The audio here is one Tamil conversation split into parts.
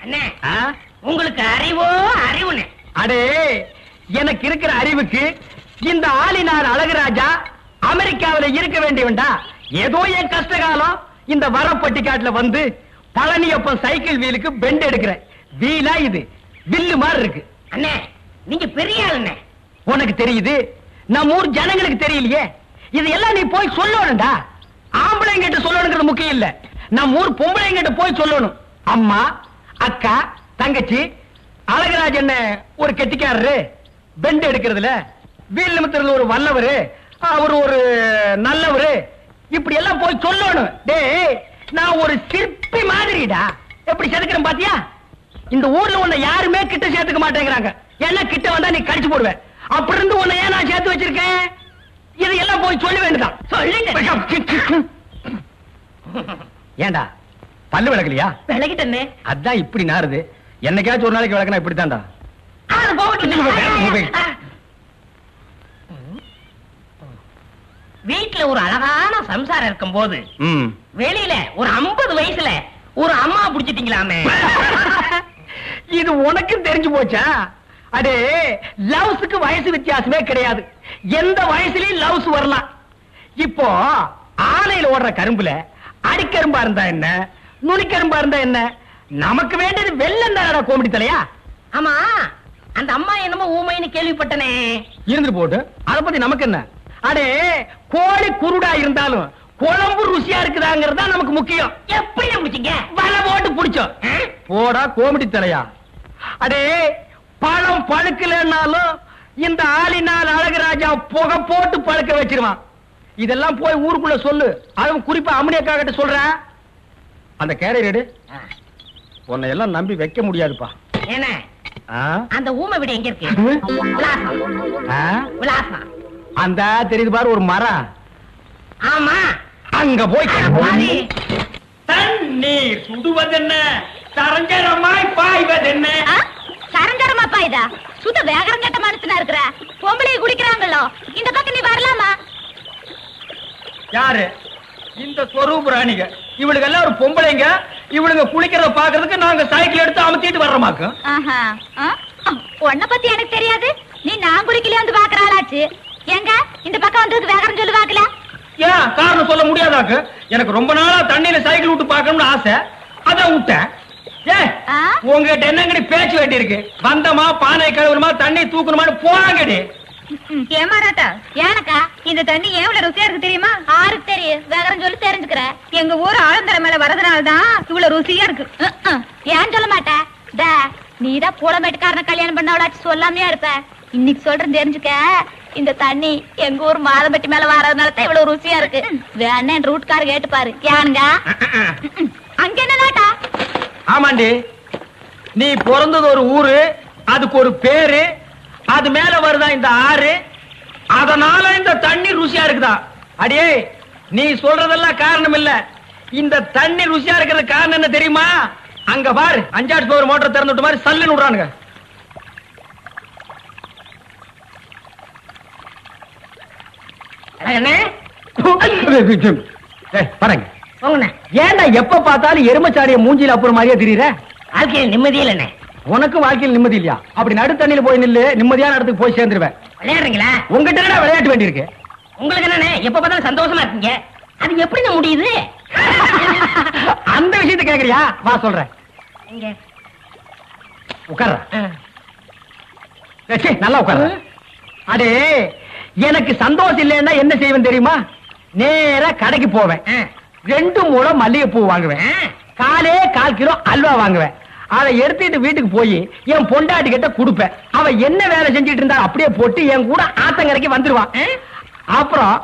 அண்ணே உங்களுக்கு அறிவோ அறிவுனே. அடே எனக்கு இருக்கிற அறிவுக்கு இந்த ஆளினார் அழகுராஜா அமெரிக்காவில இருக்க வேண்டியவன்டா. ஏதோ என் கஷ்ட காலம் இந்த வரப்பட்டிக்காட்டுல வந்து பழனியப்பன் சைக்கிள் வீலுக்கு பெண்ட் எடுக்கிறேன். வீலா இது வில்லு மாதிரி இருக்கு. அண்ணே நீங்க பெரிய ஆளுண்ணே. உனக்கு தெரியுது, நம்ம ஊர் ஜனங்களுக்கு தெரியலையே. இது எல்லாம் நீ போய் சொல்லணும்டா. ஆம்பளைங்கிட்ட சொல்லணுங்கிறது முக்கியம் இல்ல, நம்ம ஊர் பொம்பளைங்கிட்ட போய் சொல்லணும். அம்மா, அக்கா, தங்கச்சி, அழகராஜன் ஒரு கெட்டிக்காரரு, பெண்ட் எடுக்கிறதுல வீல் நிமித்தத்துல ஒரு வல்லவரு, அவர் ஒரு நல்லவரு, இப்படி எல்லாம் போய் சொல்லணும். டேய் நான் ஒரு சிற்பி மாதிரிடா. எப்படி செதுக்கிறேன் பாத்தியா? இந்த ஊர்ல உன்னை யாருமே கிட்ட சேர்த்துக்க மாட்டேங்கிறாங்க. ஏன்னா கிட்ட வந்தா நீ கடிச்சு போடுவேன். அப்படி இருந்து உன்னை ஏன் நான் சேர்த்து வச்சிருக்கேன்? இது எல்லாம் போய் சொல்ல வேண்டியதான். சொல்லுங்க. ஏண்டா பல்லு விளக்கலையா? விளக்கிட்டே. அதான் இப்படி நாருது. என்னைக்காச்சும் ஒரு நாளைக்கு விளக்கனா இப்படித்தான்டா. வீட்டுல ஒரு அழகான சம்சாரம் இருக்கும் போது வெளியில ஒரு 50 வயசுல ஒரு அம்மா புடிச்சிட்டீங்களாமே. இது உனக்கு தெரிஞ்சு போச்சா? அடே லவ்ஸுக்கு வயசு வித்தியாசமே கிடையாது. எந்த வயசுலயும் லவ்ஸ் வரலாம். இப்போ ஆலையில ஓடுற கரும்புல அடிக்கரும்பா இருந்தா என்ன, நுனிக்கரும்பா இருந்தா என்ன? நமக்கு வேண்டியது வெள்ளம் தானடா கோமடி தலையா. ஆமா அந்த அம்மா என்னமோ ஊமைன்னு கேள்விப்பட்டனே. இருந்துட்டு போட்டு அத பத்தி நமக்கு என்ன? அடே கோழி குருடா இருந்தாலும் குழம்பு ருசியா இருக்குதாங்கிறது தான் நமக்கு முக்கியம். எப்படி முடிச்சீங்க? வலை போட்டு புடிச்சோம். போடா கோமடி தலையா. அடே பழம் பழுக்கலன்னாலும் இந்த ஆளினால் அழகுராஜா புகை போட்டு பழுக்க வச்சிருவான். இதெல்லாம் போய் ஊருக்குள்ள சொல்லு. அதுவும் குறிப்பா அம்மனியக்கா கிட்ட சொல்றேன். அந்த கேரியர் உன்னை எல்லாம் நம்பி வைக்க முடியாதுப்பா. என்ன அந்த ஊமை வீடு எங்க இருக்கு? விலாசம் அந்த தெரியுது பாரு ஒரு மரம். ஆமா அங்க போய் தண்ணீர் சுடுவதென்ன, சரஞ்சரமாய் பாய்வதென்ன. சரஞ்சரமா பாய்தா? சுத்த வேகரம் கட்ட மனுஷனா இருக்கிற பொம்பளை குடிக்கிறாங்களோ, இந்த பக்கம் நீ வரலாமா? யாரு இந்த சொரூப ராணிங்க? இவளுக்கு எல்லாம் ஒரு பொம்பளைங்க. இவளுங்க குளிக்கிறத பாக்குறதுக்கு நாங்க சைக்கிள் எடுத்து அமுத்திட்டு வர்றோமாக்கு. உன்னை பத்தி எனக்கு தெரியாது. நீ நான் குளிக்கல வந்து பாக்குறாளாச்சு. எங்க இந்த பக்கம் வந்ததுக்கு வேகரம் சொல்லு பாக்கல. ஏன் காரணம் சொல்ல முடியாதாக்கு? எனக்கு ரொம்ப நாளா தண்ணியில சைக்கிள் விட்டு பாக்கணும்னு ஆசை, அதான் விட்டேன். உங்ககிட்ட என்னங்கடி பேச்சு வேண்டி இருக்கு? வந்தமா பானை கழுவணுமா தண்ணி தூக்கணுமான்னு போறாங்கடி. ஏமாறாட்டா ஏனக்கா இந்த தண்ணி எவ்வளவு ருசியா இருக்கு தெரியுமா? ஆருக்கு தெரியும், வேகரம் சொல்லி தெரிஞ்சுக்கிற. எங்க ஊர் ஆழந்தர மேல வரதுனாலதான் இவ்வளவு ருசியா இருக்கு. ஏன் சொல்ல மாட்டேன்? நீதான் பூலமேட்டுக்காரன கல்யாணம் பண்ணவளாச்சு சொல்லாமையா இருப்ப. இன்னைக்கு சொல்றேன் தெரிஞ்சுக்க. இந்த தண்ணி எங்க ஊர் மாதம்பட்டி மேல வரதுனால தான் இவ்வளவு ருசியா இருக்கு. வேணா ரூட்கார கேட்டு பாரு. ஏனுங்க அங்க என்ன நாட்டா? ஆமாண்டி, நீ பிறந்தது ஒரு ஊரு, அதுக்கு ஒரு பேரு, அது மேல வருதா இந்த ஆறு, அதனால இந்த தண்ணி ருசியா இருக்குதா? அடியே நீ சொல்றதெல்லாம் காரணம் இல்ல. இந்த தண்ணி ருசியா இருக்கிறது காரணம் என்ன தெரியுமா? அங்க பாரு, 5 HP மோட்டர் திறந்து விட்ட மாதிரி சல்லுன்னு விடுறானுங்க. ஏன்டா எப்ப பார்த்தாலும் எருமச்சாரிய மூஞ்சில அப்புறம் மாதிரியே தெரியுற? வாழ்க்கையில நிம்மதி இல்லண்ணே. உனக்கு வாழ்க்கையில் நிம்மதி இல்லையா? அப்படி நடு தண்ணியில போய் நில்லு, நிம்மதியான இடத்துக்கு போய் சேர்ந்துருவேன். விளையாடுறீங்களா? உங்ககிட்ட விளையாட்டு வேண்டி இருக்கு. உங்களுக்கு என்னண்ணே எப்ப பார்த்தாலும் சந்தோஷமா இருக்கீங்க, அது எப்படி முடியுது? அந்த விஷயத்தை கேக்குறியா? வா சொல்றேன். உட்கார்ற நல்லா உட்கார்ற. அடே எனக்கு சந்தோஷம் இல்லைன்னா என்ன செய்வேன் தெரியுமா? நேரா கடைக்கு போவேன், 2 முழம் மல்லிகைப்பூ வாங்குவேன், 1/4 கிலோ அல்வா வாங்குவேன். அதை எடுத்துட்டு வீட்டுக்கு போய் என் பொண்டாட்டி கிட்ட கொடுப்பேன். அவ என்ன வேலை செஞ்சிட்டு இருந்தா அப்படியே போட்டு என் கூட ஆத்தங்கரைக்கு வந்துருவான். அப்புறம்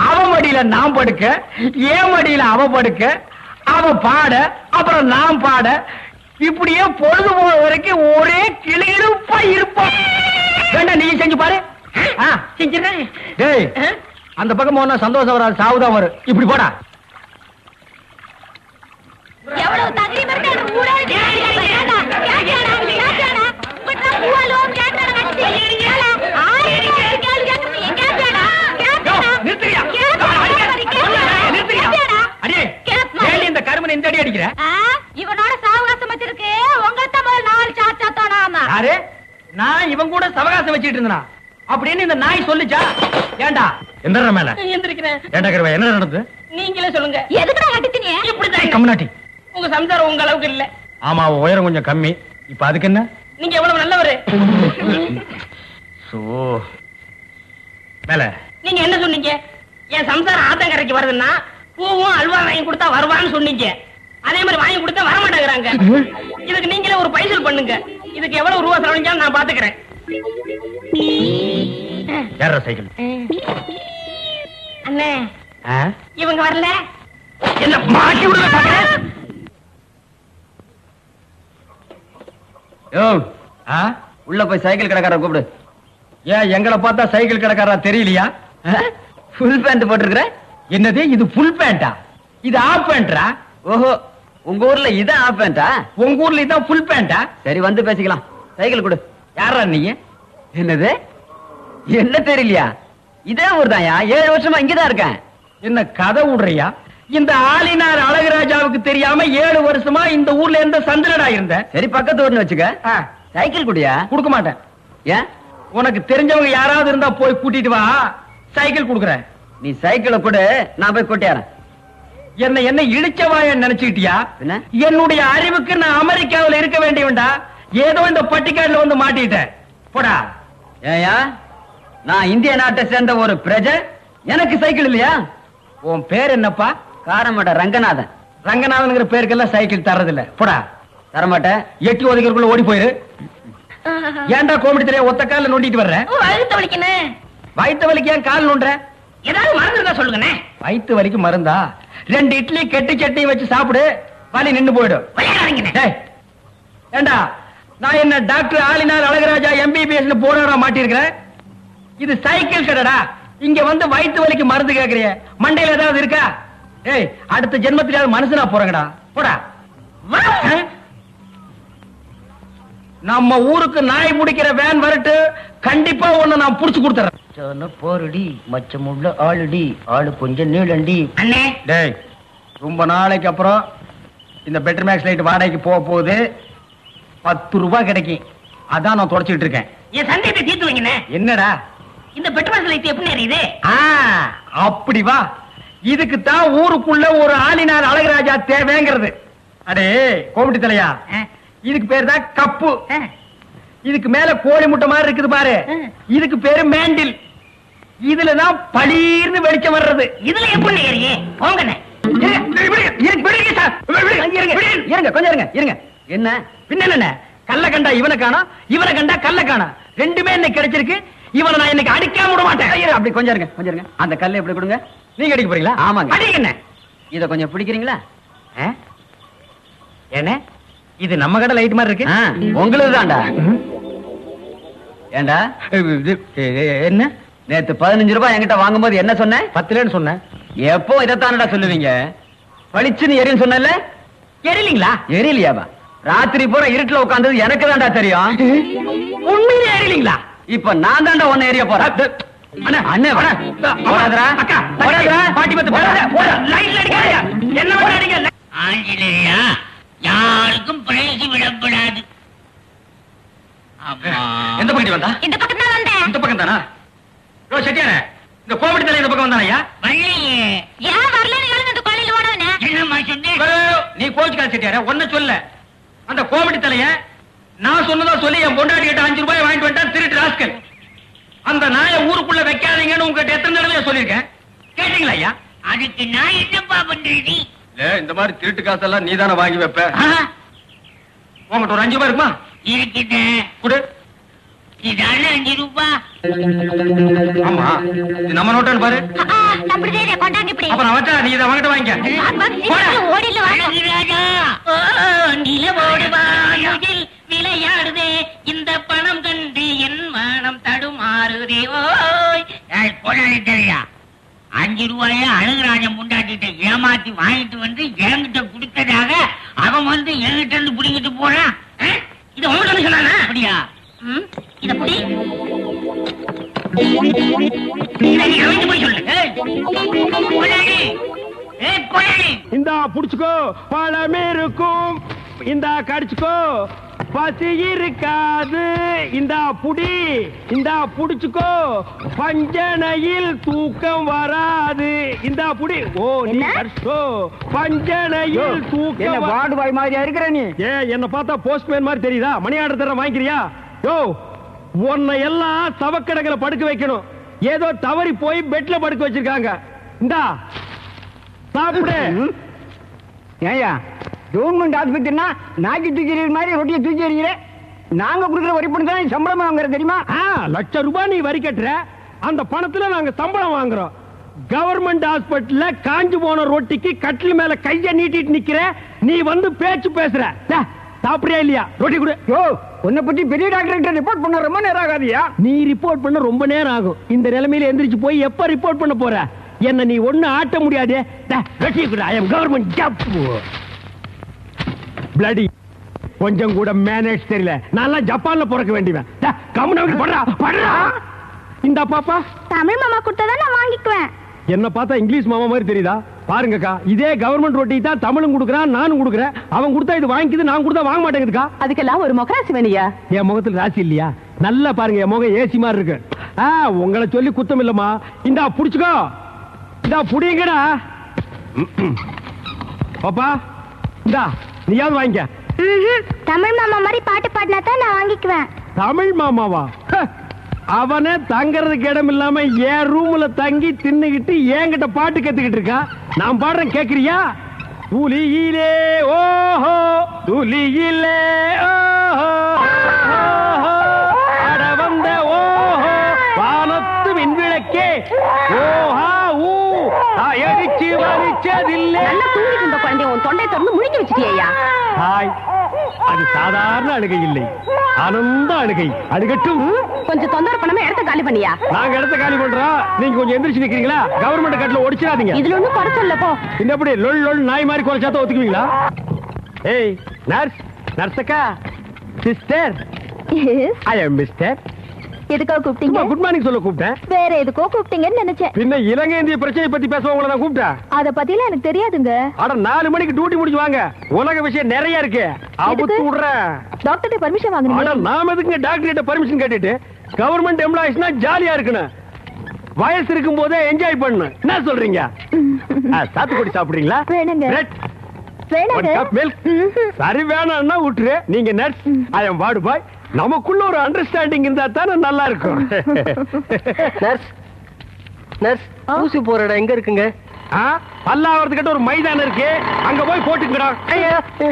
அவ மடியில நான் படுக்க, என் மடியில அவ படுக்க, அவ பாட, அப்புறம் நான் பாட, இப்படியே பொழுது போற வரைக்கும் ஒரே கிளியிருப்பா இருப்போம். வேண்டாம் நீ செஞ்சு பாரு. செஞ்சிடறேன். டேய் அந்த பக்கம் போனா சந்தோஷம் வராது, சாவுதான் வரும். இப்படி போடா. எவ்வளவு தகுதி மருந்து அந்த ஊரே கேட்டாடா கேட்டாடா கேட்டாடா பட்டா பூவாலோம் கேட்டாடா கட்டி ஏல ஆயிரம் கேள்வி கேக்குறீங்க கேட்டாடா கேட்டாடா நிறுத்துறியா? நிறுத்துறியா? அடே ஏன் இந்த கருமனை இந்த அடி அடிக்கிற? இவனோட சாவகாசம் வச்சிருக்கு. உங்க யாரு? நான் இவன் கூட சவகாசம் வச்சிட்டு இருந்தா அப்படின்னு இந்த நாய் சொல்லுச்சா? ஏண்டா எந்திர மேல எந்திரிக்கிறேன். ஏண்டா கருவா, என்ன நடந்தது? நீங்களே சொல்லுங்க. எதுக்குடா கட்டித்தீங்க? இப்படிதான். கம்னாட்டி. உங்க சம்சாரம் உங்க அளவுக்கு இல்ல. ஆமா, உயரம் கொஞ்சம் கம்மி. இப்ப அதுக்கு என்ன? நீங்க எவ்வளவு நல்லவரு. சோ மேல நீங்க என்ன சொன்னீங்க? என் சம்சாரம் ஆத்தங்கரைக்கு வருதுன்னா பூவும் அல்வா வாங்கி கொடுத்தா வருவான்னு சொன்னீங்க. அதே மாதிரி வாங்கி கொடுத்தா வர மாட்டேங்கிறாங்க. இதுக்கு நீங்களே ஒரு பைசல் பண்ணுங்க. இதுக்கு எவ்வளவு ரூபா செலவழிஞ்சாலும் நான் பாத்துக்கிறேன். ஏற சைக்கிள். அண்ணே, இவங்க வரல. என்ன மாட்டி விடுற பாக்க? யோ, உள்ள போய் சைக்கிள் கடைக்காரரை கூப்பிடு. ஏன் எங்களை பார்த்தா சைக்கிள் கடைக்காரா தெரியலையா? ஃபுல் பேண்ட் போட்டிருக்கிற? என்னது இது? ஃபுல் பேண்டா? இது ஆஃப் பேண்டா? ஓஹோ, உங்க ஊர்ல இதான் ஆஃப் பேண்டா? உங்க ஊர்ல இதான் ஃபுல் பேண்டா? சரி, வந்து பேசிக்கலாம். சைக்கிள் கொடு. யாரா நீ? என்னது, என்ன தெரியலையா? இதே ஊர் தான்யா, 7 வருஷமா இங்கதான் இருக்கேன். என்ன கதை விடுறியா? இந்த ஆளினார் அழகுராஜாவுக்கு தெரியாம 7 வருஷமா இந்த ஊர்ல எந்த சந்திரடா இருந்த? சரி, பக்கத்து ஊர்னு வச்சுக்க. சைக்கிள் குடியா? கொடுக்க மாட்டேன். ஏன்? உனக்கு தெரிஞ்சவங்க யாராவது இருந்தா போய் கூட்டிட்டு வா, சைக்கிள் கொடுக்குறேன். நீ சைக்கிளை கொடு, நான் போய் கூட்டியாரன். என்ன இழிச்சவாய நினைச்சுக்கிட்டியா? என்ன? என்னுடைய அறிவுக்கு நான் அமெரிக்காவில் இருக்க வேண்டியவன்டா. ஏதோ இந்த பட்டிக்காடுல வந்து மாட்டிட்டேன். போடா. ஏயா, நான் இந்திய நாட்டை சேர்ந்த ஒரு பிரஜை, எனக்கு சைக்கிள் இல்லையா? உன் பேர் என்னப்பா? காரமட ரங்கநாதன். ரங்கநாதன்ங்கிற பேருக்கெல்லாம் சைக்கிள் தர்றதில்ல. போடா. தரமாட்டேன். எட்டி ஒதுக்கிறதுக்குள்ள ஓடி போயிரு. ஏன்டா கோமடி தெரிய ஒத்த கால நோண்டிட்டு வர்ற? வயிற்று வலிக்கணும். வயிற்று வலிக்கு ஏன் கால் நோண்டுற? ஏதாவது மருந்து இருந்தா சொல்லுங்கண்ணே. வயிற்று வலிக்கு மருந்தா? 2 இட்லி கெட்டி சட்னி வச்சு சாப்பிடு, வலி நின்னு போயிடும். விளையாடாதீங்கண்ணே. டேய், ஏண்டா நான் என்ன டாக்டர் ஆளினார் அழகுராஜா MBBS போனடா மாட்டிருக்கிறேன்? இது சைக்கிள் கடைடா. இங்க வந்து வயிற்று வலிக்கு மருந்து கேக்குறிய? மண்டையில ஏதாவது இருக்கா? ஏய், அடுத்த ஜென்மத்திலாவது மனுஷனா போறங்கடா. போடா. நம்ம ஊருக்கு நாய் பிடிக்கிற வேன் வரட்டு, கண்டிப்பா ஒண்ணு நான் புடிச்சு கொடுத்துறேன். போருடி மச்சமுள்ள ஆளுடி, ஆளு கொஞ்சம் நீளண்டி. அண்ணே, டேய், ரொம்ப நாளைக்கு அப்புறம் இந்த பெட்டர் மேக்ஸ் லைட் வாடகைக்கு போக போகுது. 10 ரூபாய் கிடைக்கும். அதான் நான் தொடச்சிட்டு இருக்கேன். என் சந்தேகத்தை தீர்த்து வைங்கண்ணே. என்னடா? இந்த பெட்ரோல் லைட் எப்படி எரியுது? அப்படி வா. இதுக்கு தான் ஊருக்குள்ள ஒரு ஆளினார் அழகுராஜா தேவைங்கிறது. அடே கோமட்டி தலையா, இதுக்கு பேர் தான் கப்பு. இதுக்கு மேல கோழி முட்டை மாதிரி இருக்குது பாரு, இதுக்கு பேரு மேண்டில். இதுலதான் பளீர்னு வெளிச்சம் வர்றது. இதுல எப்படி ஏறியே? போங்கண்ணே. இருங்க. என்ன பின்ன கல்ல கண்டா இவனை காணோம், இவனை கண்டா கல்ல காணோம். ரெண்டுமே இன்னைக்கு கிடைச்சிருக்கு. இவனை நான் இன்னைக்கு அடிக்காம விட மாட்டேன். அப்படி கொஞ்சம் இருங்க. அந்த கல்லை எப்படி கொடுங்க. நீங்க அடிக்க போறீங்களா? ஆமாங்க. அடிக்கண்ணே. இத கொஞ்சம் பிடிக்கிறீங்களா? என்ன இது நம்ம கடை லைட் மாதிரி இருக்கு? உங்களுக்கு தான்டா. ஏண்டா என்ன? நேத்து 15 ரூபாய் என்கிட்ட வாங்கும்போது என்ன சொன்னேன்? 10 சொன்னேன். எப்போ இதைத்தானடா சொல்லுவீங்க? பளிச்சுன்னு எரியும் சொன்னல, எரியலீங்களா? எரியலையாவா? ராத்திரி பூரா இருட்டுல உட்கார்ந்தது எனக்கு தான்டா தெரியும். உண்மையிலே எரியலீங்களா? இப்ப நான் தான்டா ஒன்னு எரிய போறேன். அண்ணே ஆஞ்சநேயா, யாருக்கும் பிழைச்சி விடப்படாது. எந்த பக்கம் வந்தா? இந்த பக்கம் தான் வந்தேன். இந்த பக்கம் தானா? செட்டியார, இந்த கோமடி தலை இந்த பக்கம் வந்தானயா? வரலையே. ஏன் வரலன்னு அந்த கோயில ஓடுவனே? என்னம்மா சொன்னேன்? நீ கோச்சுக்காத செட்டியார, ஒன்ன சொல்ல. அந்த கோமடி தலைய நான் சொன்னதா சொல்லி என் பொண்டாட்டி கிட்ட 5 ரூபாய் வாங்கிட்டு வந்துட்டான் திருட்டு ராஸ்கல். அந்த நாயை ஊருக்குள்ள வைக்காதீங்கன்னு உங்ககிட்ட எத்தனை தடவை சொல்லியிருக்கேன், கேட்டீங்களா ஐயா? அதுக்கு நான் என்னப்பா பண்றது? இந்த மாதிரி திருட்டு காசெல்லாம் நீ தானே வாங்கி வைப்ப. உங்ககிட்ட ஒரு 5 ரூபாய் இருக்குமா? இருக்குது. குடு. இதால 5 ரூபாய். ஆமா, இது நம்ம நோட்டான்னு பாரு. நம்மளுதே கொண்டாங்க இப்படி. அப்புறம் அவச்சா நீ இதை வாங்கிட்டு வாங்கிக்க. ஓடில அழகுராஜா, நிலவோடு வானுகில் விளையாடுதே, இந்த பணம் கண்டு என் மனம் தடுமாறுதே. ஓய் போனாலே தெரியா? 5 ரூபாய அழகுராஜன் முண்டாட்டிட்ட ஏமாத்தி வாங்கிட்டு வந்து என்கிட்ட கொடுத்ததாக அவன் வந்து என்கிட்ட இருந்து புடிங்கிட்டு போறான். இது உங்களுக்கு சொன்னானா? அப்படியா? இத புடி. அவன் போய் சொல்லு. இந்தா புடிச்சுக்கோ, பழமே இருக்கும். இந்தா கடிச்சுக்கோ. பசி இருக்காது. இந்த புடி, இந்த புடிச்சுக்கோ. பஞ்சனையில் தூக்கம் வராது. இந்த புடி. ஓ நீ நர்ஸோ. பஞ்சனையில் தூக்கம். வார்டு பாய் மாதிரியா இருக்கிற நீ? என்ன பார்த்தா போஸ்ட்மேன் மாதிரி தெரியுதா? மணி ஆர்டர் தர வாங்கிக்கிறியா? யோ, உன்னை எல்லாம் சவக்கடங்களை படுக்க வைக்கணும். ஏதோ தவறி போய் பெட்ல படுக்க வச்சிருக்காங்க. இந்தா சாப்பிடு. ஏயா கவர்மெண்ட் ஆஸ்பத்திரினா நாக்கி தூக்கி எறிகிற மாதிரி ரொட்டியை தூக்கி எறிகிறேன். நாங்க கொடுக்குற வரி பணம் தான் சம்பளம் வாங்குற தெரியுமா? ₹1,00,000 நீ வரி கட்டுற. அந்த பணத்துல நாங்க சம்பளம் வாங்குறோம். கவர்மெண்ட் ஹாஸ்பிட்டல்ல காஞ்சு போன ரொட்டிக்கு கட்டில் மேல கைய நீட்டிட்டு நிக்கிற. நீ வந்து பேச்சு பேசுற. சாப்பிடுறியா இல்லையா? ரொட்டி கொடு. யோ, உன்னை பத்தி பெரிய டாக்டர் கிட்ட ரிப்போர்ட் பண்ண ரொம்ப நேரம் ஆகாதியா? நீ ரிப்போர்ட் பண்ண ரொம்ப நேரம் ஆகும். இந்த நிலைமையில எந்திரிச்சு போய் எப்ப ரிப்போர்ட் பண்ண போற? என்ன நீ ஒண்ணு ஆட்ட முடியாது. ஐ அம் கவர்மெண்ட் ஜாப். பிளடி கொஞ்சம் கூட மேனேஜ் தெரியல. நான் ஜப்பான்ல பிறக்க வேண்டியவன். கம்முனு படுறா படுறா. இந்த பாப்பா தமிழ் மாமா கொடுத்தா நான் வாங்கிக்குவேன். என்ன பார்த்தா இங்கிலீஷ் மாமா மாதிரி தெரியுதா? பாருங்கக்கா, இதே கவர்மெண்ட் ரொட்டி தான் தமிழும் கொடுக்குறான், நானும் கொடுக்குறேன். அவன் கொடுத்தா இது வாங்கிக்குது, நான் கொடுத்தா வாங்க மாட்டேங்குதுக்கா. அதுக்கெல்லாம் ஒரு மொக்கராசி வேணியா? என் முகத்துல ராசி இல்லையா? நல்லா பாருங்க, என் முகம் ஏசி மாதிரி இருக்கு. உங்களை சொல்லி குத்தம் இல்லம்மா. இந்தா புடிச்சுக்கோ. இந்தா புடிங்கடா பாப்பா. இந்தா நீயாவது வாங்கிக்க. தமிழ் மாமா மாதிரி பாட்டு பாடினா தான் நான் வாங்கிக்குவேன். தமிழ் மாமாவா? அவனே தங்கறதுக்கு இடம் இல்லாம என் ரூம்ல தங்கி தின்னுகிட்டு என்கிட்ட பாட்டு கத்துக்கிட்டு இருக்கான். நான் பாடுறேன், கேக்குறியா? துளியிலே ஓஹோ துளியிலே ஓஹோ அட வந்த ஓஹோ வானத்து மின்விளக்கே ஓஹா ஊ எரிச்சு வலிச்சதில்லை. நல்லா தூங்கிட்டு இருந்த குழந்தை உன் தொண்டை திறந்து முழிக்க வச்சிட்டியா? ஹாய், அது சாதாரண அழுகை இல்லை, ஆனந்த அழுகை. அழுகட்டும். கொஞ்சம் தொந்தரவு பண்ணாம இடத்த காலி பண்ணியா? நாங்க இடத்த காலி பண்றோம், நீங்க கொஞ்சம் எந்திரிச்சு நிக்கிறீங்களா? கவர்மெண்ட் கட்டல ஒடிச்சிடாதீங்க. இதுல ஒண்ணும் குறைச்சல போ. இந்த எப்படி லொல் லொல் நாய் மாதிரி குறைச்சாத ஒத்துக்குவீங்களா? ஏய் நர்ஸ், நர்ஸக்கா, சிஸ்டர், ஐ அம் மிஸ்டர். எதுக்காக கூப்பிட்டீங்க? குட் மார்னிங் சொல்ல கூப்பிட்டேன். வேற எதுக்கோ கூப்பிட்டீங்கன்னு நினைச்சேன். பின்ன இலங்கை இந்திய பிரச்சனை பத்தி பேச உங்களை நான் கூப்பிட்டேன். அத பத்திலாம் எனக்கு தெரியாதுங்க. அட 4 மணிக்கு டியூட்டி முடிச்சு வாங்க, உலக விஷயம் நிறைய இருக்கு. அவுத்து விடுறேன். டாக்டர் பர்மிஷன் வாங்குறீங்க? அட நாம எதுக்கு டாக்டர் கிட்ட பர்மிஷன் கேட்டுட்டு? கவர்மெண்ட் எம்ப்ளாயிஸ்னா ஜாலியா இருக்கணும், வயசு இருக்கும் போதே என்ஜாய் பண்ணணும். என்ன சொல்றீங்க? சாத்துக்குடி சாப்பிடுறீங்களா? வேணுங்க. பிரெட், வேணுங்க. ஒரு கப் மில்க். சரி வேணாம்னா விட்டுரு. நீங்க நர்ஸ், ஐ அம் வார்டு பாய். நமக்குள்ள ஒரு அண்டர்ஸ்டாண்டிங் இருந்தா தானே நல்லா இருக்கும். நர்ஸ், நர்ஸ், ஊசி போற இடம் எங்க இருக்குங்க? பல்லாவரத்துக்கிட்ட ஒரு மைதானம் இருக்கு, அங்க போய் போட்டுங்கடா.